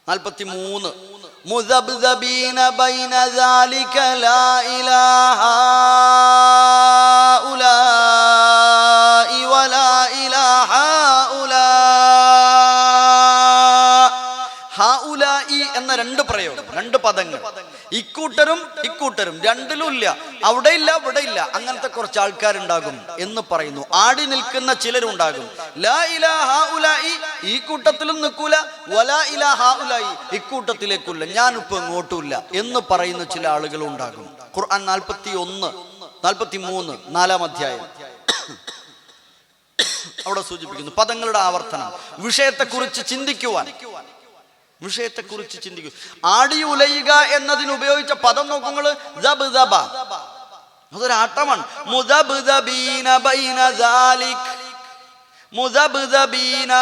43 മുദബ്ദബീന ബൈന ദാലിക ലാ ഇലാഹ ഉലാഇ വലാ ഇലാഹ ഉലാ. ഹഉലാഇ എന്ന 2 പ്രയോഗം, 2 പദങ്ങൾ. ഇക്കൂട്ടരും ഇക്കൂട്ടരും, രണ്ടിലും ഇല്ല, അവിടെ ഇല്ല ഇവിടെ ഇല്ല, അങ്ങനത്തെ കുറച്ച് ആൾക്കാരുണ്ടാകും എന്ന് പറയുന്നു. ആടി നിൽക്കുന്ന ചിലരുണ്ടാകും. ലാ ഇലാഹ ഉലാഇ, ഈ കൂട്ടത്തിലും നിൽക്കൂല, വലാ ഇലാഹ ഉലാഇ, ഇക്കൂട്ടത്തിലേക്കില്ല, ഞാനിപ്പോ ഇങ്ങോട്ടുമില്ല എന്ന് പറയുന്ന ചില ആളുകളും ഉണ്ടാകും. ഖുർആൻ 41, 43, 4-ാം അധ്യായം അവിടെ സൂചിപ്പിക്കുന്നു പദങ്ങളുടെ ആവർത്തനം. വിഷയത്തെക്കുറിച്ച് ചിന്തിക്കുവാൻ, വിഷയത്തെക്കുറിച്ച് ചിന്തിക്കൂ. ആടി ഉലയുക എന്നതിന് ഉപയോഗിച്ച പദം നോക്കുങ്ങള്, അതൊരാട്ടമാണ്. മുദബ്ദബീന ബൈന ദാലിക്, മുദബ്ദബീന.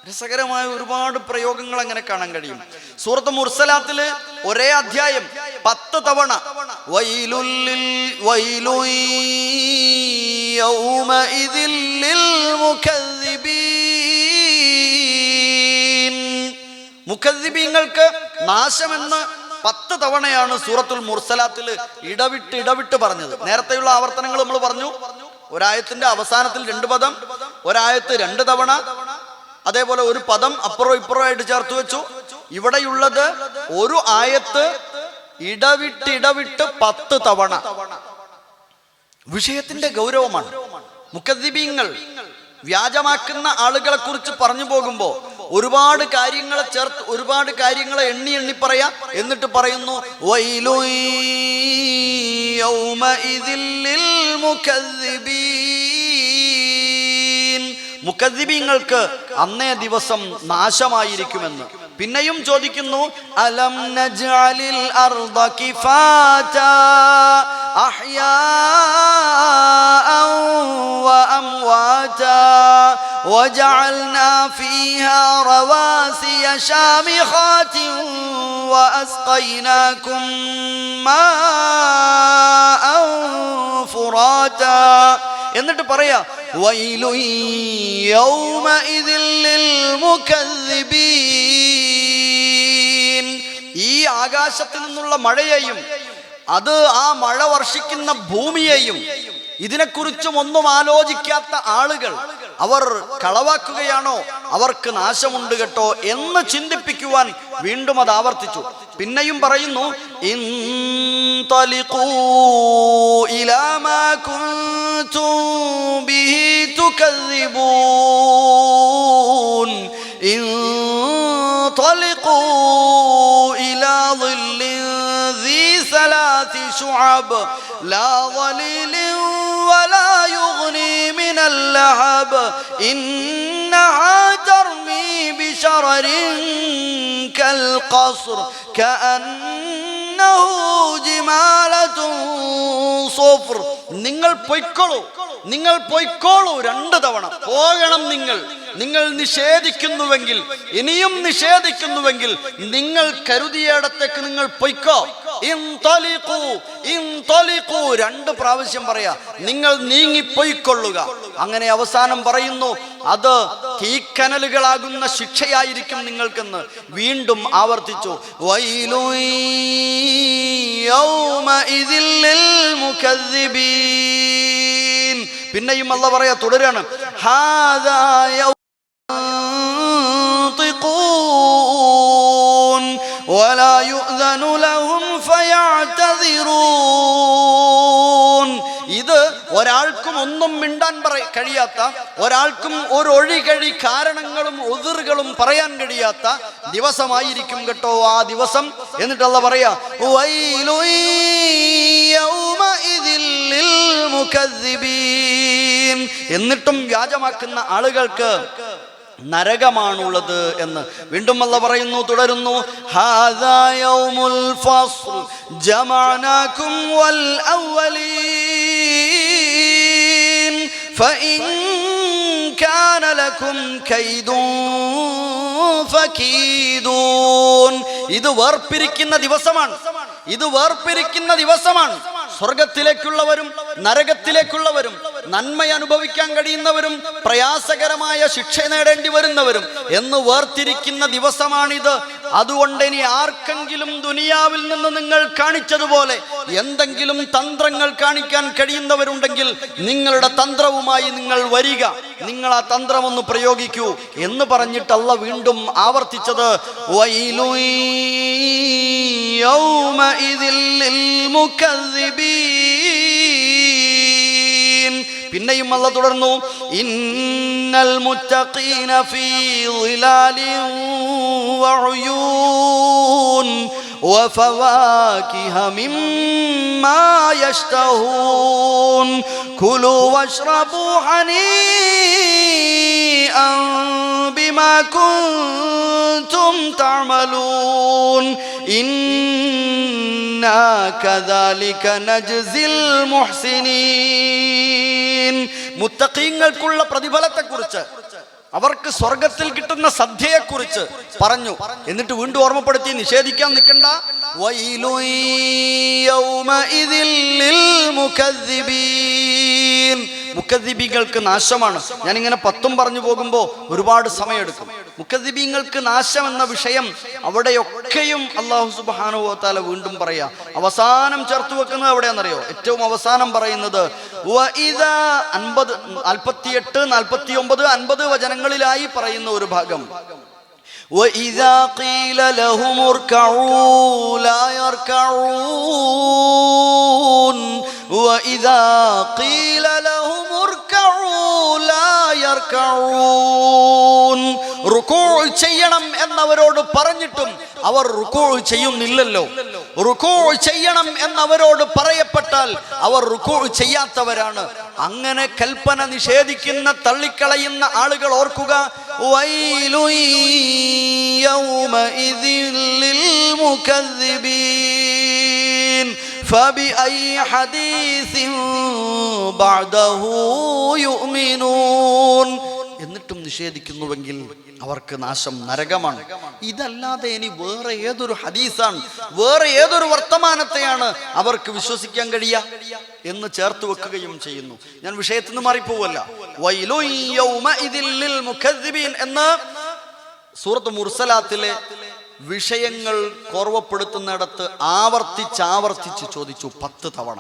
രസകരമായ ഒരുപാട് പ്രയോഗങ്ങൾ അങ്ങനെ കാണാൻ കഴിയും. സൂറത്ത് മുർസലാത്തില് ഒരേ അധ്യായം 10 തവണ വൈലുൽ വൈലുൻ യൗമഇദിൽ ലിൽ മുകദ്ദിബീൻ. മുകദ്ദിബീങ്ങൾക്ക് നാശമെന്ന് 10 തവണയാണ് സൂറത്തുൽ മുർസലാത്തിൽ ഇടവിട്ട് പറഞ്ഞത്. നേരത്തെയുള്ള ആവർത്തനങ്ങൾ നമ്മൾ പറഞ്ഞു. ഒരായത്തിന്റെ അവസാനത്തിൽ 2 പദം, ഒരായത്ത് 2 തവണ, അതേപോലെ ഒരു പദം അപ്പുറം ഇപ്പുറം ആയിട്ട് ചേർത്ത് വെച്ചു. ഇവിടെയുള്ളത് ഒരു ആയത്ത് ഇടവിട്ട് 10 തവണ. വിഷയത്തിന്റെ ഗൗരവമാണ്. മുകദ്ദിബീങ്ങൾ, വ്യാജമാക്കുന്ന ആളുകളെ കുറിച്ച് പറഞ്ഞു പോകുമ്പോ ഒരുപാട് കാര്യങ്ങളെ ചേർത്ത്, ഒരുപാട് കാര്യങ്ങളെ എണ്ണി പറയാ. എന്നിട്ട് പറയുന്നു വൈലു യൗമഇദിൽ ലിൽ മുകദ്ദിബീൻ, മുകദ്ദിബീങ്ങൾക്ക് അന്നേ ദിവസം നാശമായിരിക്കുമെന്ന്. പിന്നെയും ചോദിക്കുന്നു, അലം നജ്അലിൽ അർദ കിഫാതാ അഹ്യാഅൻ വ അംവാതാ വജഅൽനാ ഫീഹാ റവാസിയ ശാമിഖാതിൻ വഅസ്ഖൈനാകും മാഅൻ ഫുറാതാ. എന്നിട്ട് പറയാ, വൈലു യൗമഇദിൽ ലിൽ മുകദ്ദിബീൻ. ഈ ആകാശത്തിൽ നിന്നുള്ള മഴയെയും അത് ആ മഴ വർഷിക്കുന്ന ഭൂമിയെയും ഇതിനെക്കുറിച്ചും ഒന്നും ആലോചിക്കാത്ത ആളുകൾ അവർ കളവാക്കുകയാണോ, അവർക്ക് നാശമുണ്ട് കേട്ടോ എന്ന് ചിന്തിപ്പിക്കുവാൻ വീണ്ടും അത് ആവർത്തിച്ചു. പിന്നെയും പറയുന്നു, ഇൻതലിഖൂ ഇലാ മാ കുൻതും ബിഹി തുകദ്ദിബൂൻ ഇൻതലിഖൂ ഇലാ ളില്ലിൻ ذي ثلاث شعب لا ظليل ولا يغني من اللهب إنها ترمي بشرر كالقصر كأنه جمالة صفر. നിങ്ങൾ പൊയ്ക്കോളൂ, നിങ്ങൾ പൊയ്ക്കോളൂ, 2 തവണ പോകണം. നിങ്ങൾ നിഷേധിക്കുന്നുവെങ്കിൽ, ഇനിയും നിഷേധിക്കുന്നുവെങ്കിൽ നിങ്ങൾ കരുതിയിടത്തേക്ക് നിങ്ങൾ പൊയ്ക്കോ. ഇൻതലിഖൂ, ഇൻതലിഖൂ, 2 പ്രാവശ്യം പറയാ, നിങ്ങൾ നീങ്ങിപ്പൊയ്ക്കൊള്ളുക. അങ്ങനെ അവസാനം പറയുന്നു, അത് തീക്കനലുകളാകുന്ന ശിക്ഷയായിരിക്കും നിങ്ങൾക്കെന്ന് വീണ്ടും ആവർത്തിച്ചു. വൈലു യൗമഇദിൽ ലിൽ മുകദ്ദിബീൻ. പിന്നെയും അല്ലാഹു പറയാ, തുടരാണ്, ഹാദാ യൻതിഖൂൻ വലാ യുഅ്ദനു ലഹും ഫയഅ്തദിറൂൻ. ഇത് ഒരാൾക്കും ഒന്നും മിണ്ടാൻ കഴിയാത്ത, ഒരാൾക്കും ഒരു ഒഴികഴി കാരണങ്ങളും ഉദ്റുകളും പറയാൻ കഴിയാത്ത ദിവസമായിരിക്കും കേട്ടോ ആ ദിവസം. എന്നിട്ട് അല്ലാഹു പറയാ, വൈലു യൗമഇദിൽ ലിൽ മുകദ്ദിബീൻ. എന്നിട്ടും വ്യാജമാക്കുന്ന ആളുകൾക്ക് നരകമാണുള്ളത് എന്ന് വീണ്ടും അല്ലാഹു പറയുന്നു, തുടരുന്നു, ഹാദാ യൗമുൽ ഫസ്ൽ ജമഅനാകും വൽ അവ്വലീൻ ഫഇൻ കാന ലകും കൈദുൻ ഫകീദൂൻ. ഇത് വേർപിരിക്കുന്ന ദിവസമാണ്, ഇത് വേർപിരിക്കുന്ന ദിവസമാണ്. സ്വർഗത്തിലേക്കുള്ളവരും നരകത്തിലേക്കുള്ളവരും, നന്മ അനുഭവിക്കാൻ കഴിയുന്നവരും പ്രയാസകരമായ ശിക്ഷ നേടേണ്ടി വരുന്നവരും എന്ന് വേർതിരിക്കുന്ന ദിവസമാണിത്. അതുകൊണ്ട് ഇനി ആർക്കെങ്കിലും ദുനിയാവിൽ നിന്ന് നിങ്ങൾ കാണിച്ചതുപോലെ എന്തെങ്കിലും തന്ത്രങ്ങൾ കാണിക്കാൻ കഴിയുന്നവരുണ്ടെങ്കിൽ നിങ്ങളുടെ തന്ത്രവുമായി നിങ്ങൾ വരിക, നിങ്ങൾ ആ തന്ത്രം ഒന്ന് പ്രയോഗിക്കൂ എന്ന് പറഞ്ഞിട്ട് അല്ലാഹു വീണ്ടും ആവർത്തിച്ചത്, വൈലു യൗമഇദിൽ ലിൽ മുകദ്ദിബീൻ. പിന്നെയും അല്ലാഹു തുടർന്നു, ഇന്നൽ മുത്തഖീന ഫീ ളിലാലിൻ വഉയൂൻ വഫവാകിഹ മിമ്മാ യശ്തഹൂൻ കുലൂ വശ്റബൂ ഹനീഅൻ ബിമാ കുൻതും തഅമലൂൻ ഇന്നാ കദാലിക നജ്സിൽ മുഹ്സിനീൻ. മുത്തഖീങ്ങൾക്കുള്ള പ്രതിഫലത്തെക്കുറിച്ച്, അവർക്ക് സ്വർഗത്തിൽ കിട്ടുന്ന സദ്യയെക്കുറിച്ച് പറഞ്ഞു. എന്നിട്ട് വീണ്ടും ഓർമ്മപ്പെടുത്തി, നിഷേധിക്കാൻ നിൽക്കണ്ട. വൈലു യൗമഇദിൽ ലിൽ മുകദ്ദിബീൻ. മുകദ്ദിബീങ്ങൾക്ക് നാശമാണ്. ഞാനിങ്ങനെ 10 പറഞ്ഞു പോകുമ്പോൾ ഒരുപാട് സമയമെടുക്കും. മുകദ്ദിബീങ്ങൾക്ക് നാശം എന്ന വിഷയം അവിടെയൊക്കെയും അല്ലാഹു സുബ്ഹാനഹു വ തആല വീണ്ടും പറയാ. അവസാനം ചേർത്ത് വെക്കുന്നത് എവിടെയാണെന്നറിയോ? ഏറ്റവും അവസാനം പറയുന്നത് 48, 49, 50 വചനങ്ങളിലായി പറയുന്ന ഒരു ഭാഗം. وَإِذَا قِيلَ لَهُمُ ارْكَعُوا لَا يَرْكَعُونَ وَإِذَا قِيلَ لَهُمُ ارْكَعُوا لَا يَرْكَعُونَ റുക്കൂ ചെയ്യണം എന്നവരോട് പറഞ്ഞിട്ടും അവർ റുക്കൂ ചെയ്യുന്നില്ലല്ലോ. റുക്കൂ ചെയ്യണം എന്നവരോട് പറയപ്പെട്ടാൽ അവർ റുക്കൂ ചെയ്യാത്തവരാണ്. അങ്ങനെ കൽപ്പന നിഷേധിക്കുന്ന, തള്ളിക്കളയുന്ന ആളുകൾ ഓർക്കുക, വൈലു യൗമഇദിൻ ലിൽ മുകദ്ദിബീൻ ഫബിഅയ്യി ഹദീസിൻ ബഅദഹു യുഅ്മിനൂൻ. എന്നിട്ടും നിഷേധിക്കുന്നുവെങ്കിൽ അവർക്ക് നാശം നരകമാണ്. ഇതല്ലാതെ ഇനി വേറെ ഏതൊരു ഹദീസാണ്, വേറെ ഏതൊരു വർത്തമാനത്തെയാണ് അവർക്ക് വിശ്വസിക്കാൻ കഴിയുക എന്ന് ചേർത്ത് വെക്കുകയും ചെയ്യുന്നു. ഞാൻ വിഷയത്തിൽ നിന്ന് മാറിപ്പോവല്ല. വൈലു യൗമഇദിൻ ലിൽ മുകദ്ദിബീൻ എന്ന് സൂറത്ത് മുർസലാത്തിലെ വിഷയങ്ങൾ കോർവപ്പെടുത്തുന്നിടത്ത് ആവർത്തിച്ച് ചോദിച്ചു 10 തവണ.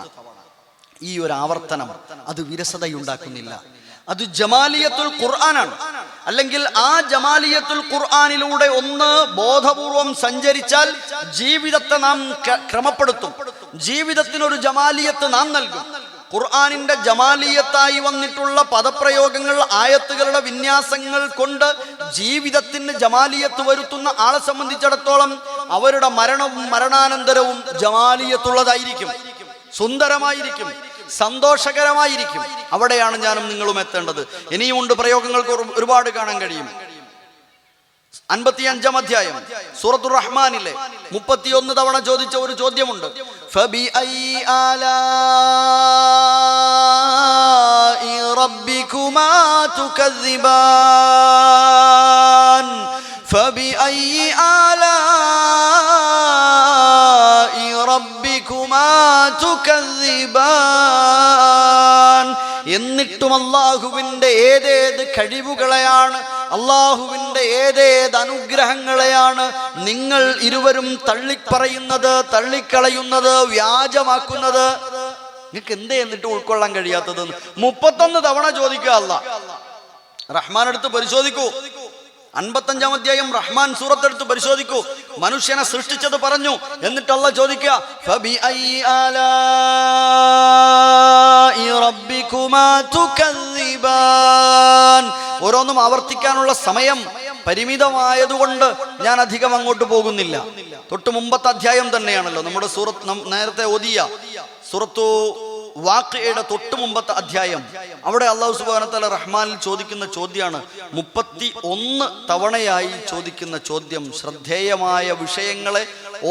ഈ ഒരു ആവർത്തനം അത് വിരസതയുണ്ടാക്കുന്നില്ല. അത് ജമാലിയത്തുൽ ഖുർആനാണ്. അല്ലെങ്കിൽ ആ ജമാലിയത്തുൽ ഖുർആനിലൂടെ ഒന്ന് ബോധപൂർവം സഞ്ചരിച്ചാൽ ജീവിതത്തെ നാം ക്രമപ്പെടുത്തും. ജീവിതത്തിനൊരു ജമാലിയത്ത് നാം നൽകും. ഖുർആനിന്റെ ജമാലിയത്തായി വന്നിട്ടുള്ള പദപ്രയോഗങ്ങൾ, ആയത്തുകളുടെ വിന്യാസങ്ങൾ കൊണ്ട് ജീവിതത്തിന് ജമാലിയത്ത് വരുത്തുന്ന ആളെ സംബന്ധിച്ചിടത്തോളം അവരുടെ മരണവും മരണാനന്തരവും ജമാലിയത്തുള്ളതായിരിക്കും, സുന്ദരമായിരിക്കും, സന്തോഷകരമായിരിക്കും. അവിടെയാണ് ഞാനും നിങ്ങളും എത്തേണ്ടത്. ഇനിയുമുണ്ട് പ്രയോഗങ്ങൾക്ക് ഒരുപാട് കാണാൻ കഴിയും. 55-ാം അധ്യായം സൂറത്തുർ റഹ്മാനിലെ 31 തവണ ചോദിച്ച ഒരു ചോദ്യമുണ്ട്. ഫബിഅയ്യി ആലാഇ റബ്ബികുമാ തുകദ്ദിബാൻ ഫബിഅയ്യി ആലാഇ റബ്ബികുമാ തുകദ്ദിബാൻ. എന്നിട്ടും അല്ലാഹുവിൻ്റെ ഏതേത് കഴിവുകളെയാണ്, അല്ലാഹുവിൻ്റെ ഏതേത് അനുഗ്രഹങ്ങളെയാണ് നിങ്ങൾ ഇരുവരും തള്ളിപ്പറയുന്നത്, തള്ളിക്കളയുന്നത്, വ്യാജമാക്കുന്നത്? നിങ്ങൾക്ക് എന്തേ എന്നിട്ട് ഉൾക്കൊള്ളാൻ കഴിയാത്തത്? 31 തവണ ചോദിക്കുക. അല്ലാഹ് റഹ്മാൻ എടുത്ത് പരിശോധിക്കൂ. 55-ാം അധ്യായം റഹ്മാൻ സൂറത്തെടുത്ത് പരിശോധിക്കൂ. മനുഷ്യനെ സൃഷ്ടിച്ചത് പറഞ്ഞു, എന്നിട്ട് അല്ലാഹ് ചോദിക്കുക, ഫബിഅയ്യി ആലാഇ റബ്ബികുമാ തുകദ്ദിബാൻ. ഓരോന്നും ആവർത്തിക്കാനുള്ള സമയം പരിമിതമായതുകൊണ്ട് ഞാൻ അധികം അങ്ങോട്ട് പോകുന്നില്ല. തൊട്ട് മുമ്പത്തെ അധ്യായം തന്നെയാണല്ലോ നമ്മുടെ സൂറത്ത്, നേരത്തെ ഓതിയ സൂറത്തു വാഖിഅയുടെ തൊട്ട് മുമ്പത്തെ അധ്യായം. അവിടെ അല്ലാഹു സുബ്ഹാനഹു വ തആല റഹ്മാനിൽ ചോദിക്കുന്ന ചോദ്യമാണ് 31 തവണയായി ചോദിക്കുന്ന ചോദ്യം. ശ്രദ്ധേയമായ വിഷയങ്ങളെ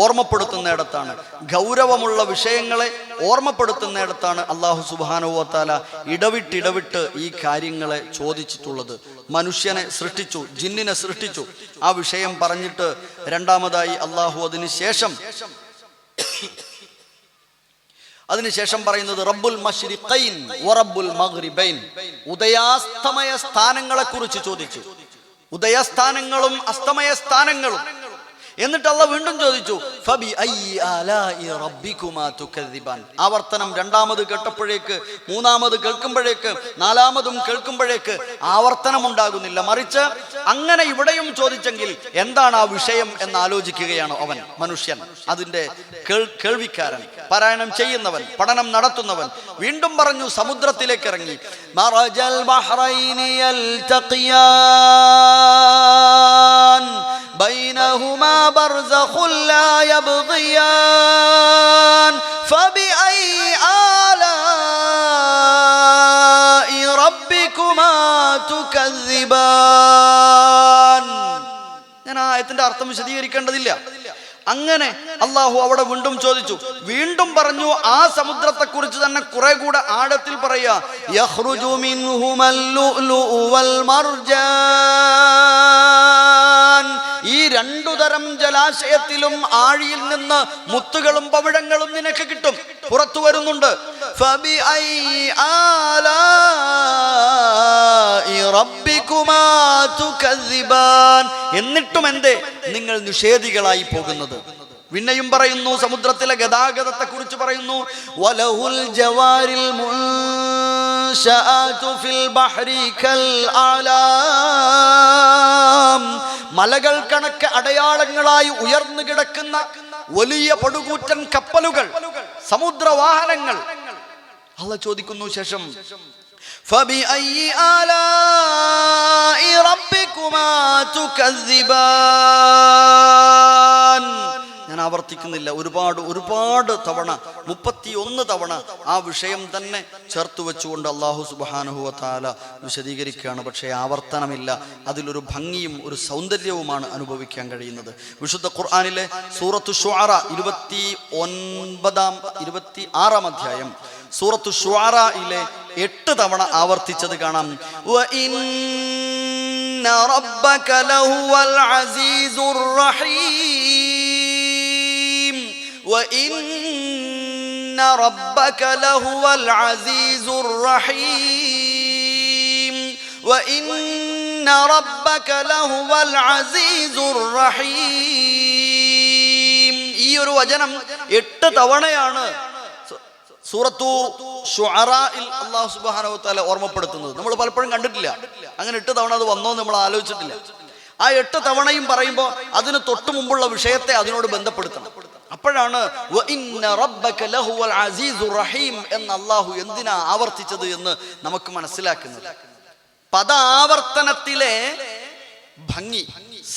ഓർമ്മപ്പെടുത്തുന്നിടത്താണ്, ഗൗരവമുള്ള വിഷയങ്ങളെ ഓർമ്മപ്പെടുത്തുന്നിടത്താണ് അല്ലാഹു സുബ്ഹാനഹു വ തആല ഇടവിട്ട് ഈ കാര്യങ്ങളെ ചോദിച്ചിട്ടുള്ളത്. മനുഷ്യനെ സൃഷ്ടിച്ചു, ജിന്നിനെ സൃഷ്ടിച്ചു. ആ വിഷയം പറഞ്ഞിട്ട് രണ്ടാമതായി അല്ലാഹു അതിനുശേഷം പറയുന്നത് റബ്ബുൽ മശ്രിഖൈൻ വ റബ്ബുൽ മഗ്രിബൈൻ. ഉദയാസ്തമയ സ്ഥാനങ്ങളെ കുറിച്ച് ചോദിച്ചു. ഉദയസ്ഥാനങ്ങളും അസ്തമയ സ്ഥാനങ്ങളും. എന്നിട്ട് അല്ലാഹ് വീണ്ടും ചോദിച്ചു, ഫബിഅയ്യി ആലാഇ റബ്ബികുമാ തുകദ്ദിബാൻ. ആവർത്തനം രണ്ടാമത് കേട്ടപ്പോഴേക്ക്, മൂന്നാമത് കേൾക്കുമ്പോഴേക്ക്, നാലാമതും കേൾക്കുമ്പോഴേക്ക് ആവർത്തനം ഉണ്ടാകുന്നില്ല. മറിച്ച് അങ്ങനെ ഇവിടെയും ചോദിച്ചെങ്കിൽ എന്താണ് ആ വിഷയം എന്ന് ആലോചിക്കുകയാണ് അവൻ, മനുഷ്യൻ, അതിന്റെ കേൾവിക്കാരൻ, പാരായണം ചെയ്യുന്നവൻ, പഠനം നടത്തുന്നവൻ. വീണ്ടും പറഞ്ഞു, സമുദ്രത്തിലേക്ക് ഇറങ്ങി. മറജൽ ബഹ്റൈനി യൽതഖിയാൻ ബൈനഹുമാ ബർസഖുൻ ലാ യബ്ഗിയാൻ ഫബിഅയ്യി ആലാഇ റബ്ബികുമാ തുകദ്ദിബാൻ. ഞാൻ ആയത്തിന്റെ അർത്ഥം വിശദീകരിക്കേണ്ടതില്ല. അങ്ങനെ അല്ലാഹു അവിടെ വീണ്ടും ചോദിച്ചു. വീണ്ടും പറഞ്ഞു, ആ സമുദ്രത്തെ കുറിച്ച് തന്നെ കുറെ കൂടെ ആഴത്തിൽ പറയാ. യഖ്റുജു മിൻഹുമൽ ലുഅ്ലുഉ വൽ മർജാൻ. ഈ രണ്ടു തരം ജലാശയത്തിലും ആഴിയിൽ നിന്ന് മുത്തുകളും പവിഴങ്ങളും നിനക്ക് കിട്ടും, പുറത്തു വരുന്നുണ്ട്. ഫബിഅയ്യി ആലാഇ റബ്ബികുമാ തുകദ്ദിബാൻ. എന്നിട്ടും എന്തേ നിങ്ങൾ നിഷേധികളായി പോകുന്നത്? പിന്നെയും പറയുന്നു, സമുദ്രത്തിലെ ഗതാഗതത്തെ കുറിച്ച് പറയുന്നു. വലഹുൽ ജവാരിൽ മുൻശഅതു ഫിൽ ബഹ്രി കൽ ആലാം. മലകൾ കണക്ക് അടയാളങ്ങളായി ഉയർന്നു കിടക്കുന്ന വലിയ പടുകൂറ്റൻ കപ്പലുകൾ, സമുദ്രവാഹനങ്ങൾ. അല്ലാഹ് ചോദിക്കുന്നു ശേഷം, ഫബിഅയ്യി ആലാഇ റബ്ബികുമാ തുകദ്ദിബാൻ. ഞാൻ ആവർത്തിക്കുന്നില്ല, ഒരുപാട് തവണ 31 തവണ ആ വിഷയം തന്നെ ചേർത്ത് വെച്ചുകൊണ്ട് അല്ലാഹു സുബ്ഹാനഹു വ തആല വിശദീകരിക്കുകയാണ്. പക്ഷേ ആവർത്തനമില്ല, അതിലൊരു ഭംഗിയും ഒരു സൗന്ദര്യവുമാണ് അനുഭവിക്കാൻ കഴിയുന്നത്. വിശുദ്ധ ഖുർആനിലെ സൂറത്തു ശുഅറ 26-ാം അധ്യായം സൂറത്തു ശുഅറയിലെ 8 തവണ ആവർത്തിച്ചത് കാണാം. വ ഇന്ന റബ്ബക ലഹുവൽ അസീസുർ റഹീം. വ ഇന്ന റബ്ബക ലഹുവൽ അസീസുർ റഹീം. വ ഇന്ന റബ്ബക ലഹുവൽ അസീസുർ റഹീം. ഈ ഒരു വചനം 8 തവണയാണ് സൂറത്തു ശുഅറയിൽ അല്ലാഹു സുബ്ഹാനഹു വ തആല ഓർമ്മപ്പെടുത്തുന്നത്. നമ്മൾ പലപ്പോഴും കണ്ടിട്ടില്ല, അങ്ങനെ 8 തവണ അത് വന്നോ നമ്മൾ ആലോചിച്ചിട്ടില്ല. ആ 8 തവണയും പറയുമ്പോൾ അതിന് തൊട്ടു മുമ്പുള്ള വിഷയത്തെ അതിനോട് ബന്ധപ്പെടുത്തണം. അപ്പോഴാണ് വ ഇന്ന റബ്ബക ലഹുവൽ അസീസുർ റഹീം എന്ന് അല്ലാഹു എന്തിനാ ആവർത്തിച്ചത് എന്ന് നമുക്ക് മനസ്സിലാക്കുന്നത്. പദാവർത്തനത്തിലെ ഭംഗി,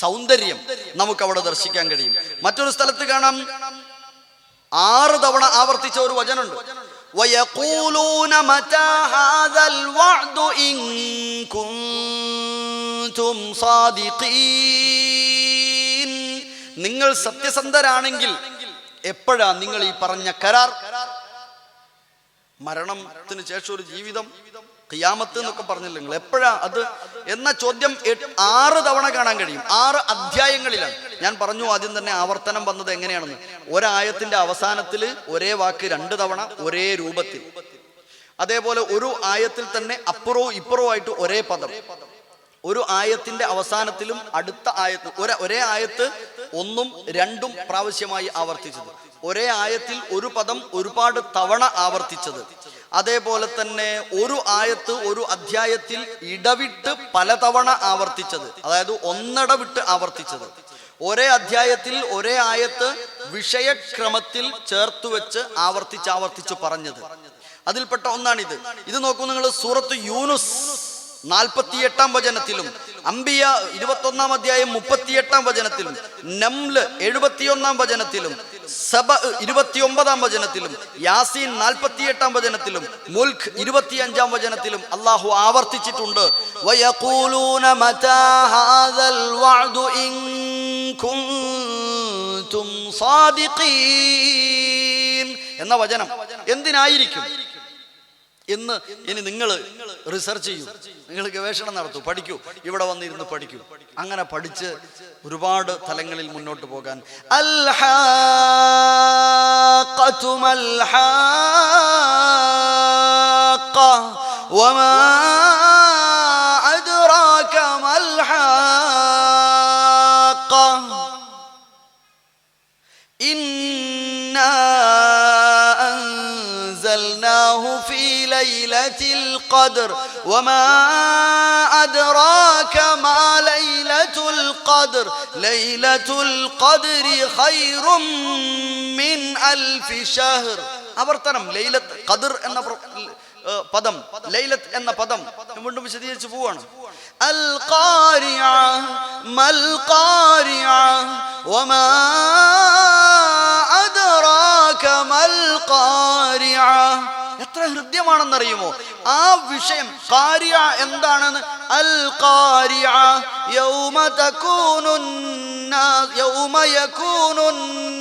സൗന്ദര്യം നമുക്ക് അവിടെ ദർശിക്കാൻ കഴിയും. മറ്റൊരു സ്ഥലത്ത് കാണാം 6 തവണ ആവർത്തിച്ച ഒരു വചനമുണ്ട്. വയഖൂലൂന മതാ ഹാദൽ വഅദു ഇൻ കുൻതും സാദിഖീൻ. നിങ്ങൾ സത്യസന്ധരാണെങ്കിൽ എപ്പോഴാ നിങ്ങൾ ഈ പറഞ്ഞ കരാർ? മരണത്തിന് ശേഷം ഒരു ജീവിതം, ഖിയാമത്ത് എന്നൊക്കെ പറഞ്ഞില്ല, നിങ്ങൾ എപ്പോഴാ അത് എന്ന ചോദ്യം 6 തവണ കാണാൻ കഴിയും. 6 അധ്യായങ്ങളിലാണ്. ഞാൻ പറഞ്ഞു ആദ്യം തന്നെ ആവർത്തനം വന്നത് എങ്ങനെയാണെന്ന്. ഒരായത്തിന്റെ അവസാനത്തിൽ ഒരേ വാക്ക് 2 തവണ ഒരേ രൂപത്തിൽ, അതേപോലെ ഒരു ആയത്തിൽ തന്നെ അപ്പുറവും ഇപ്പുറവും ആയിട്ട് ഒരേ പദം, ഒരു ആയത്തിന്റെ അവസാനത്തിലും അടുത്ത ആയത്ത് ഒരേ ആയത്ത് 1ഉം 2ഉം പ്രാവശ്യമായി ആവർത്തിച്ചത്, ഒരേ ആയത്തിൽ ഒരു പദം ഒരുപാട് തവണ ആവർത്തിച്ചത്, അതേപോലെ തന്നെ ഒരു ആയത്ത് ഒരു അധ്യായത്തിൽ ഇടവിട്ട് പലതവണ ആവർത്തിച്ചത്, അതായത് ഒന്നിടവിട്ട് ആവർത്തിച്ചത്, ഒരേ അധ്യായത്തിൽ ഒരേ ആയത്ത് വിഷയക്രമത്തിൽ ചേർത്തു വെച്ച് ആവർത്തിച്ച് പറഞ്ഞത്. അതിൽപ്പെട്ട ഒന്നാണിത്. ഇത് നോക്കൂ നിങ്ങൾ, സൂറത്ത് യൂനുസ് 48-ാം വചനത്തിലും, അംബിയ 21-ാം അധ്യായം 38-ാം വചനത്തിലും, നംല് 71-ാം വചനത്തിലും, സബ 29-ാം വചനത്തിലും, യാസീൻ 48-ാം വചനത്തിലും, മുൽക്ക് 25-ാം വചനത്തിലും അല്ലാഹു ആവർത്തിച്ചിട്ടുണ്ട്. വയഖൂലൂന മതാ ഹാദൽ വഅദു ഇൻ കുൻതും സാദിഖീൻ എന്ന വചനം എന്തിനായിരിക്കും എന്ന് ഇനി നിങ്ങൾ റിസർച്ച് ചെയ്യൂ, നിങ്ങൾ ഗവേഷണം നടത്തൂ, പഠിക്കൂ, ഇവിടെ വന്നിരുന്ന് പഠിക്കൂ. അങ്ങനെ പഠിച്ച് ഒരുപാട് തലങ്ങളിൽ മുന്നോട്ട് പോകാൻ. അൽഹാഖതു മൽഹാഖ വമാ അദ്റാക മൽഹാഖ ഇന്നാ أنزلناه في ليلة القدر وما أدراك ما ليلة القدر ليلة القدر خير من ألف شهر. ആവർത്തനം ലൈലത്ത് ഖദർ എന്ന പദം, ലൈലത്ത് എന്ന പദം വീണ്ടും വിശദീകരിച്ച് പോവാണ്. അൽ ഖാരിഅ മൽ ഖാരിഅ വമാ അദ്റാക മൽ ഖാരിഅ. എത്ര ഹൃദ്യമാണെന്നറിയുമോ ആ വിഷയം. ഖാരിഅ എന്താണെന്ന്? അൽ ഖാരിഅ യൗമ യകൂനു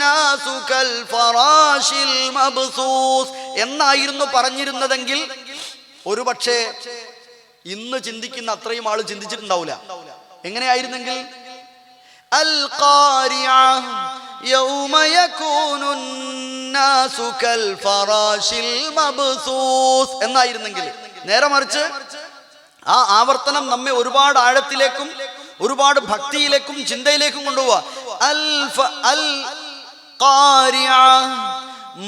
നാസു കൽ ഫറാശിൽ മബ്സൂസ് എന്നായിരുന്നു പറഞ്ഞിരുന്നതെങ്കിൽ ഒരുപക്ഷെ ഇന്ന് ചിന്തിക്കുന്ന അത്രയും ആള് ചിന്തിച്ചിട്ടുണ്ടാവില്ല. എങ്ങനെയായിരുന്നെങ്കിൽ? അൽ ഖാരിഅ യൗമ യകൂനു നാസു കൽ ഫറാശിൽ മബ്സൂസ് എന്നായിരുന്നെങ്കിൽ. നേരെ മറിച്ച് ആ ആവർത്തനം നമ്മെ ഒരുപാട് ആഴത്തിലേക്കും ഒരുപാട് ഭക്തിയിലേക്കും ചിന്തയിലേക്കും കൊണ്ടുപോവാ. അൽ ഖാരിഅ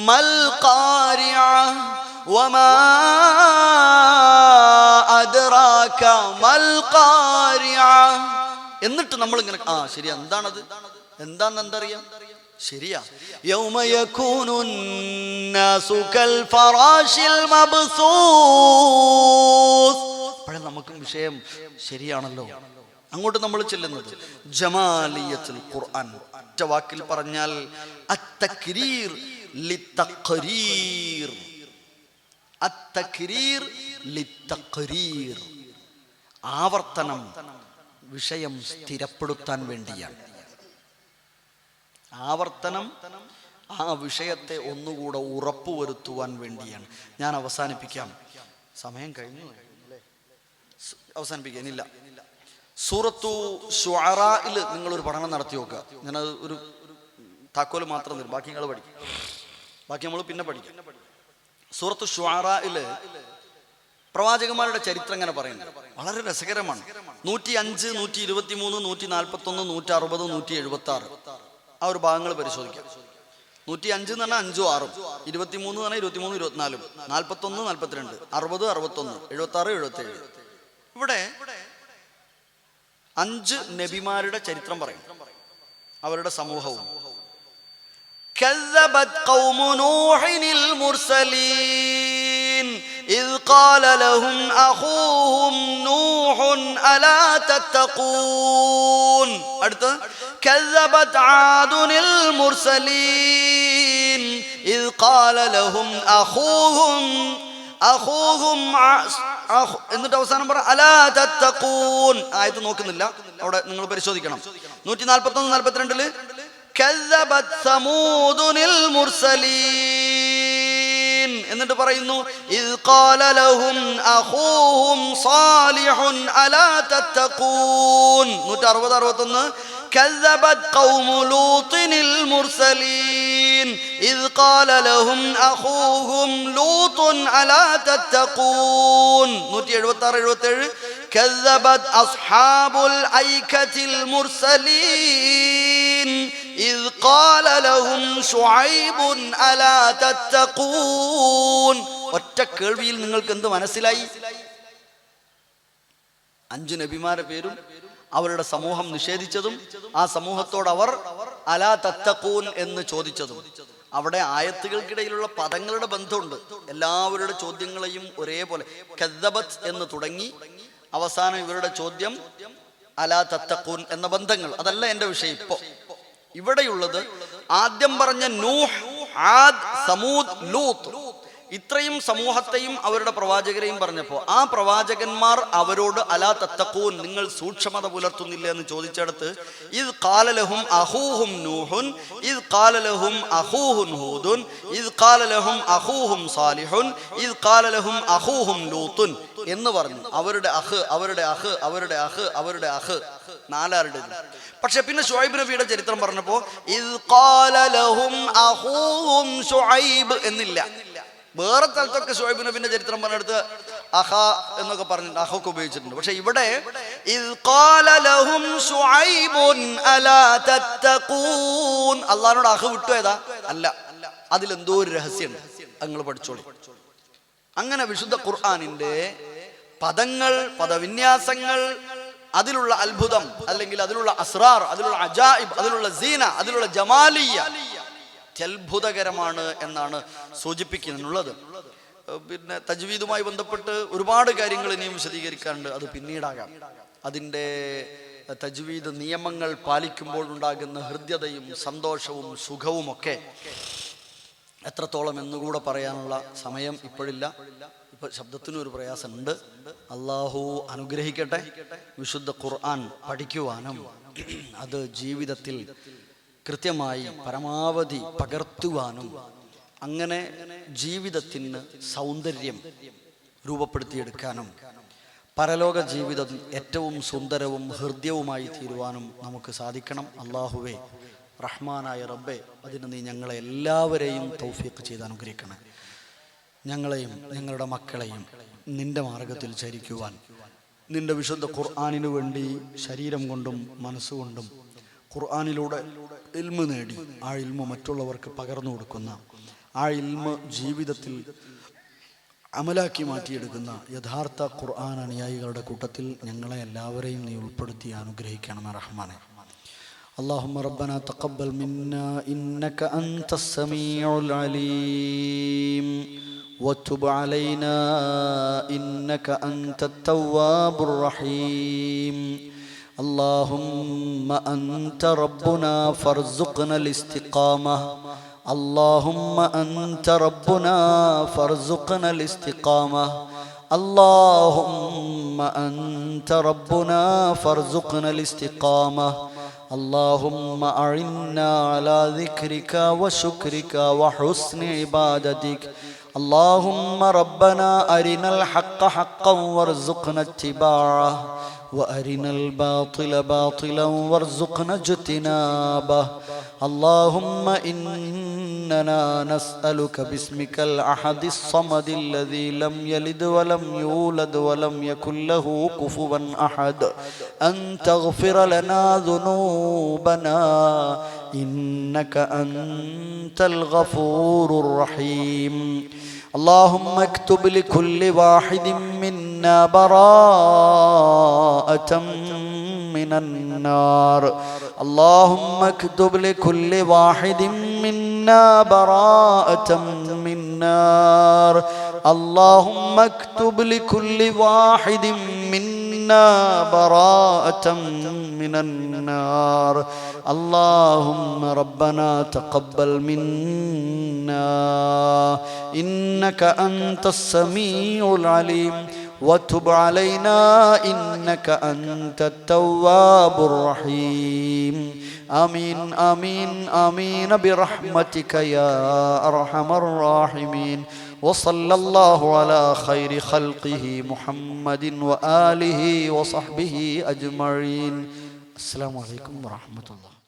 മൽ ഖാരിഅ വമാ അദ്റാക മൽ ഖാരിഅ. എന്നിട്ട് നമ്മൾ ഇങ്ങനെ ശരിയാ, എന്താണത്, എന്താണെന്ന് എന്തറിയാം? ശരിയാ, യൗമ യകൂനു നാസു കൽ ഫറാശിൽ മബ്സൂസ്. അപ്പോഴേ നമുക്കും വിഷയം ശരിയാണല്ലോ. അങ്ങോട്ട് നമ്മൾ ചെല്ലുന്നത് ജമാലിയത്തുൽ ഖുർആൻ. ഒറ്റ വാക്കിൽ പറഞ്ഞാൽ അത്തക്രീർ ലിത്തഖരീർ. അത്തക്രീർ ലിത്തഖരീർ. ആവർത്തനം വിഷയം സ്ഥിരപ്പെടുത്താൻ വേണ്ടിയാണ്. ആവർത്തനം ആ വിഷയത്തെ ഒന്നുകൂടെ ഉറപ്പുവരുത്തുവാൻ വേണ്ടിയാണ്. ഞാൻ അവസാനിപ്പിക്കാം, സമയം കഴിഞ്ഞു. അവസാനിപ്പിക്കാനില്ല. സൂറത്തു ശുഅറായിൽ നിങ്ങളൊരു പഠനം നടത്തി നോക്കുക. ഞാനത് ഒരു താക്കോല് മാത്രം തരും, ബാക്കി നിങ്ങൾ പഠിക്കും, ബാക്കി നമ്മൾ പിന്നെ പഠിക്കാം. സൂറത്തു ശുഅറായില് പ്രവാചകന്മാരുടെ ചരിത്രം എങ്ങനെ പറയുന്നത് വളരെ രസകരമാണ്. 105, 123, 141, 160, 176 ആ ഒരു ഭാഗങ്ങൾ പരിശോധിക്കാം. 105 എന്ന് പറഞ്ഞാൽ 5ഉം 6ഉം, 23 എന്ന് പറഞ്ഞാൽ 23, 24, 41, 42, 60, 61, 76, 77. ഇവിടെ 5 നബിമാരുടെ ചരിത്രം പറയും, അവരുടെ സമൂഹവും. കസ്സബത് ഖൗമു നൂഹിനിൽ മുർസലീൻ ഇദ് ഖാല ലഹും അഖൂഹും നൂഹുൻ അലാ തത്തഖൂൻ. അടുത്ത കസ്സബത് ആദുനിൽ മുർസലീൻ ഇദ് ഖാല ലഹും അഖൂഹും എന്നിട്ട് അവസാനം പറ അലാ തത്തഖൂൻ. ആയത്ത് നോക്കുന്നില്ല, അവിടെ നിങ്ങൾ പരിശോധിക്കണം. 141, 42 കസ്സബത് സമൂദുനിൽ മുർസലീൻ എന്നിട്ട് പറയുന്നു ഇദ് ഖാല ലഹും അഖൂഹും സാലിഹുൻ അലാ തത്തഖൂൻ. 160, 61 കസ്സബത് ഖൗമു ലൂത്തിനിൽ മുർസലീൻ ഇദ് ഖാല ലഹും അഖൂഹും ലൂത്തുൻ അലാ തത്തഖൂൻ. 176, 77 കസ്സബത് അസ്ഹാബുൽ ഐകത്തിൽ മുർസലീൻ ഇദ് ഖാല ലഹും ശുഐബുൻ അലാ തത്തഖൂൻ. ഒറ്റ കേൾവിയിൽ നിങ്ങൾക്ക് എന്ത് മനസ്സിലായി? 5 നബിമാരുടെ പേരും അവരുടെ സമൂഹം നിഷേധിച്ചതും ആ സമൂഹത്തോട് അവർ അലാ തത്തഖൂൻ എന്ന് ചോദിച്ചതും. അവിടെ ആയത്തുകൾക്കിടയിലുള്ള പദങ്ങളുടെ ബന്ധമുണ്ട്. എല്ലാവരുടെ ചോദ്യങ്ങളെയും ഒരേപോലെ കദ്ദബത് എന്ന് തുടങ്ങി അവസാനം ഇവരുടെ ചോദ്യം അലാ തത്തഖൂൻ എന്ന ബന്ധങ്ങൾ. അതല്ല എൻ്റെ വിഷയം. ഇവിടെയുള്ളത് ആദ്യം പറഞ്ഞ നൂഹ്, ആദ്, സമൂദ്, ലൂത്ത് ഇത്രയും സമൂഹത്തെയും അവരുടെ പ്രവാചകരെയും പറഞ്ഞപ്പോൾ ആ പ്രവാചകന്മാർ അവരോട് അലാ തത്തഖൂൻ, നിങ്ങൾ സൂക്ഷ്മത പുലർത്തുന്നില്ല എന്ന് ചോദിച്ചെടുത്ത് ഇദ് ഖാല ലഹും അഖൂഹും നൂഹുൻ ഇദ് ഖാല ലഹും അഖൂഹും ഹൂദുൻ ഇദ് ഖാല ലഹും അഖൂഹും സാലിഹുൻ ഇദ് ഖാല ലഹും അഖൂഹും ലൂത്തുൻ എന്ന് പറഞ്ഞു. അവരുടെ അഖ്, അവരുടെ അഖ്, അവരുടെ അഖ്, അവരുടെ അഖ്, 4 പക്ഷെ പിന്നെ ശുഐബ് നബിയുടെ ചരിത്രം പറഞ്ഞപ്പോ ഇദ് ഖാല ലഹും അഖൂഹും ശുഐബ് എന്നില്ല. വേറെ സ്ഥലത്തൊക്കെ ശുഐബ് നബിന്റെ ചരിത്രം പറഞ്ഞെടുത്ത് അഹ എന്നൊക്കെ പറഞ്ഞിട്ട് അഹൊക്കെ ഉപയോഗിച്ചിട്ടുണ്ട്. പക്ഷെ ഇവിടെ ഇദ് ഖാല ലഹും ശുഐബുൻ അലാ തത്തഖൂൻ, അല്ലാഹുവോട് അഹ് വിട്ടുപോയതാ? അല്ല, അതിലെന്തോ ഒരു രഹസ്യമുണ്ട്, നിങ്ങൾ പഠിച്ചോളി. അങ്ങനെ വിശുദ്ധ ഖുർആനിന്റെ പദങ്ങൾ, പദവിന്യാസങ്ങൾ, അതിലുള്ള അത്ഭുതം അല്ലെങ്കിൽ അതിലുള്ള അസ്റാർ, അതിലുള്ള അജായിബ്, അതിലുള്ള സീന, അതിലുള്ള ജമാലിയ അത്ഭുതകരമാണ് എന്നാണ് സൂചിപ്പിക്കുന്നുള്ളത്. പിന്നെ തജ്വീദുമായി ബന്ധപ്പെട്ട് ഒരുപാട് കാര്യങ്ങൾ ഇനിയും വിശദീകരിക്കാറുണ്ട്, അത് പിന്നീടാകാം. അതിൻ്റെ തജ്വീദ് നിയമങ്ങൾ പാലിക്കുമ്പോൾ ഉണ്ടാകുന്ന ഹൃദ്യതയും സന്തോഷവും സുഖവും ഒക്കെ എത്രത്തോളം എന്നുകൂടെ പറയാനുള്ള സമയം ഇപ്പോഴില്ല. ഇപ്പൊ ശബ്ദത്തിനൊരു പ്രയാസമുണ്ട്. അള്ളാഹു അനുഗ്രഹിക്കട്ടെ. വിശുദ്ധ ഖുർആൻ പഠിക്കുവാനും അത് ജീവിതത്തിൽ കൃത്യമായി പരമാവധി പകർത്തുവാനും അങ്ങനെ ജീവിതത്തിന് സൗന്ദര്യം രൂപപ്പെടുത്തിയെടുക്കാനും പരലോക ജീവിതം ഏറ്റവും സുന്ദരവും ഹൃദ്യവുമായി തീരുവാനും നമുക്ക് സാധിക്കണം. അള്ളാഹുവേ, റഹ്മാനായ റബ്ബേ, അതിന് നീ ഞങ്ങളെ എല്ലാവരെയും തൗഫീഖ് ചെയ്ത് അനുഗ്രഹിക്കണം. ഞങ്ങളെയും ഞങ്ങളുടെ മക്കളെയും നിന്റെ മാർഗത്തിൽ ചരിക്കുവാൻ, നിന്റെ വിശുദ്ധ ഖുർആനിനു വേണ്ടി ശരീരം കൊണ്ടും മനസ്സുകൊണ്ടും ഖുർആനിലൂടെ ഇൽമ് നേടി ആ ഇൽമ് മറ്റുള്ളവർക്ക് പകർന്നു കൊടുക്കുന്ന, ആ ഇൽമ് ജീവിതത്തിൽ അമലാക്കി മാറ്റിയെടുക്കുന്ന യഥാർത്ഥ ഖുർആൻ അനുയായികളുടെ കൂട്ടത്തിൽ ഞങ്ങളെ എല്ലാവരെയും നീ ഉൾപ്പെടുത്തി അനുഗ്രഹിക്കണം റഹ്മാനെ. اللهم ربنا تقبل منا إنك أنت السميع العليم وتب علينا إنك أنت التواب الرحيم. اللهم أنت ربنا فارزقنا الاستقامة. اللهم أنت ربنا فارزقنا الاستقامة. اللهم أنت ربنا فارزقنا الاستقامة. اللهم أعنا على ذكرك وشكرك وحسن عبادتك. اللهم ربنا أرنا الحق حقا وارزقنا اتباعه، وأرنا الباطل باطلا وارزقنا اجتنابه. اللهم إننا نسألك باسمك الأحد الصمد الذي لم يلد ولم يولد ولم يكن له كفوا أحد أن تغفر لنا ذنوبنا إنك أنت الغفور الرحيم. اللهم اكتب لكل واحد منا براءة من النار. اللهم اكتب لكل واحد منا براءة من النار. اللهم اكتب لكل واحد منا براءة من النار. اللهم ربنا تقبل منا إنك أنت السميع العليم، وتب علينا إنك أنت التواب الرحيم. آمين آمين آمين برحمتك يا أرحم الراحمين. وصلى الله على خير خلقه محمد وآله وصحبه أجمعين. السلام عليكم ورحمة الله.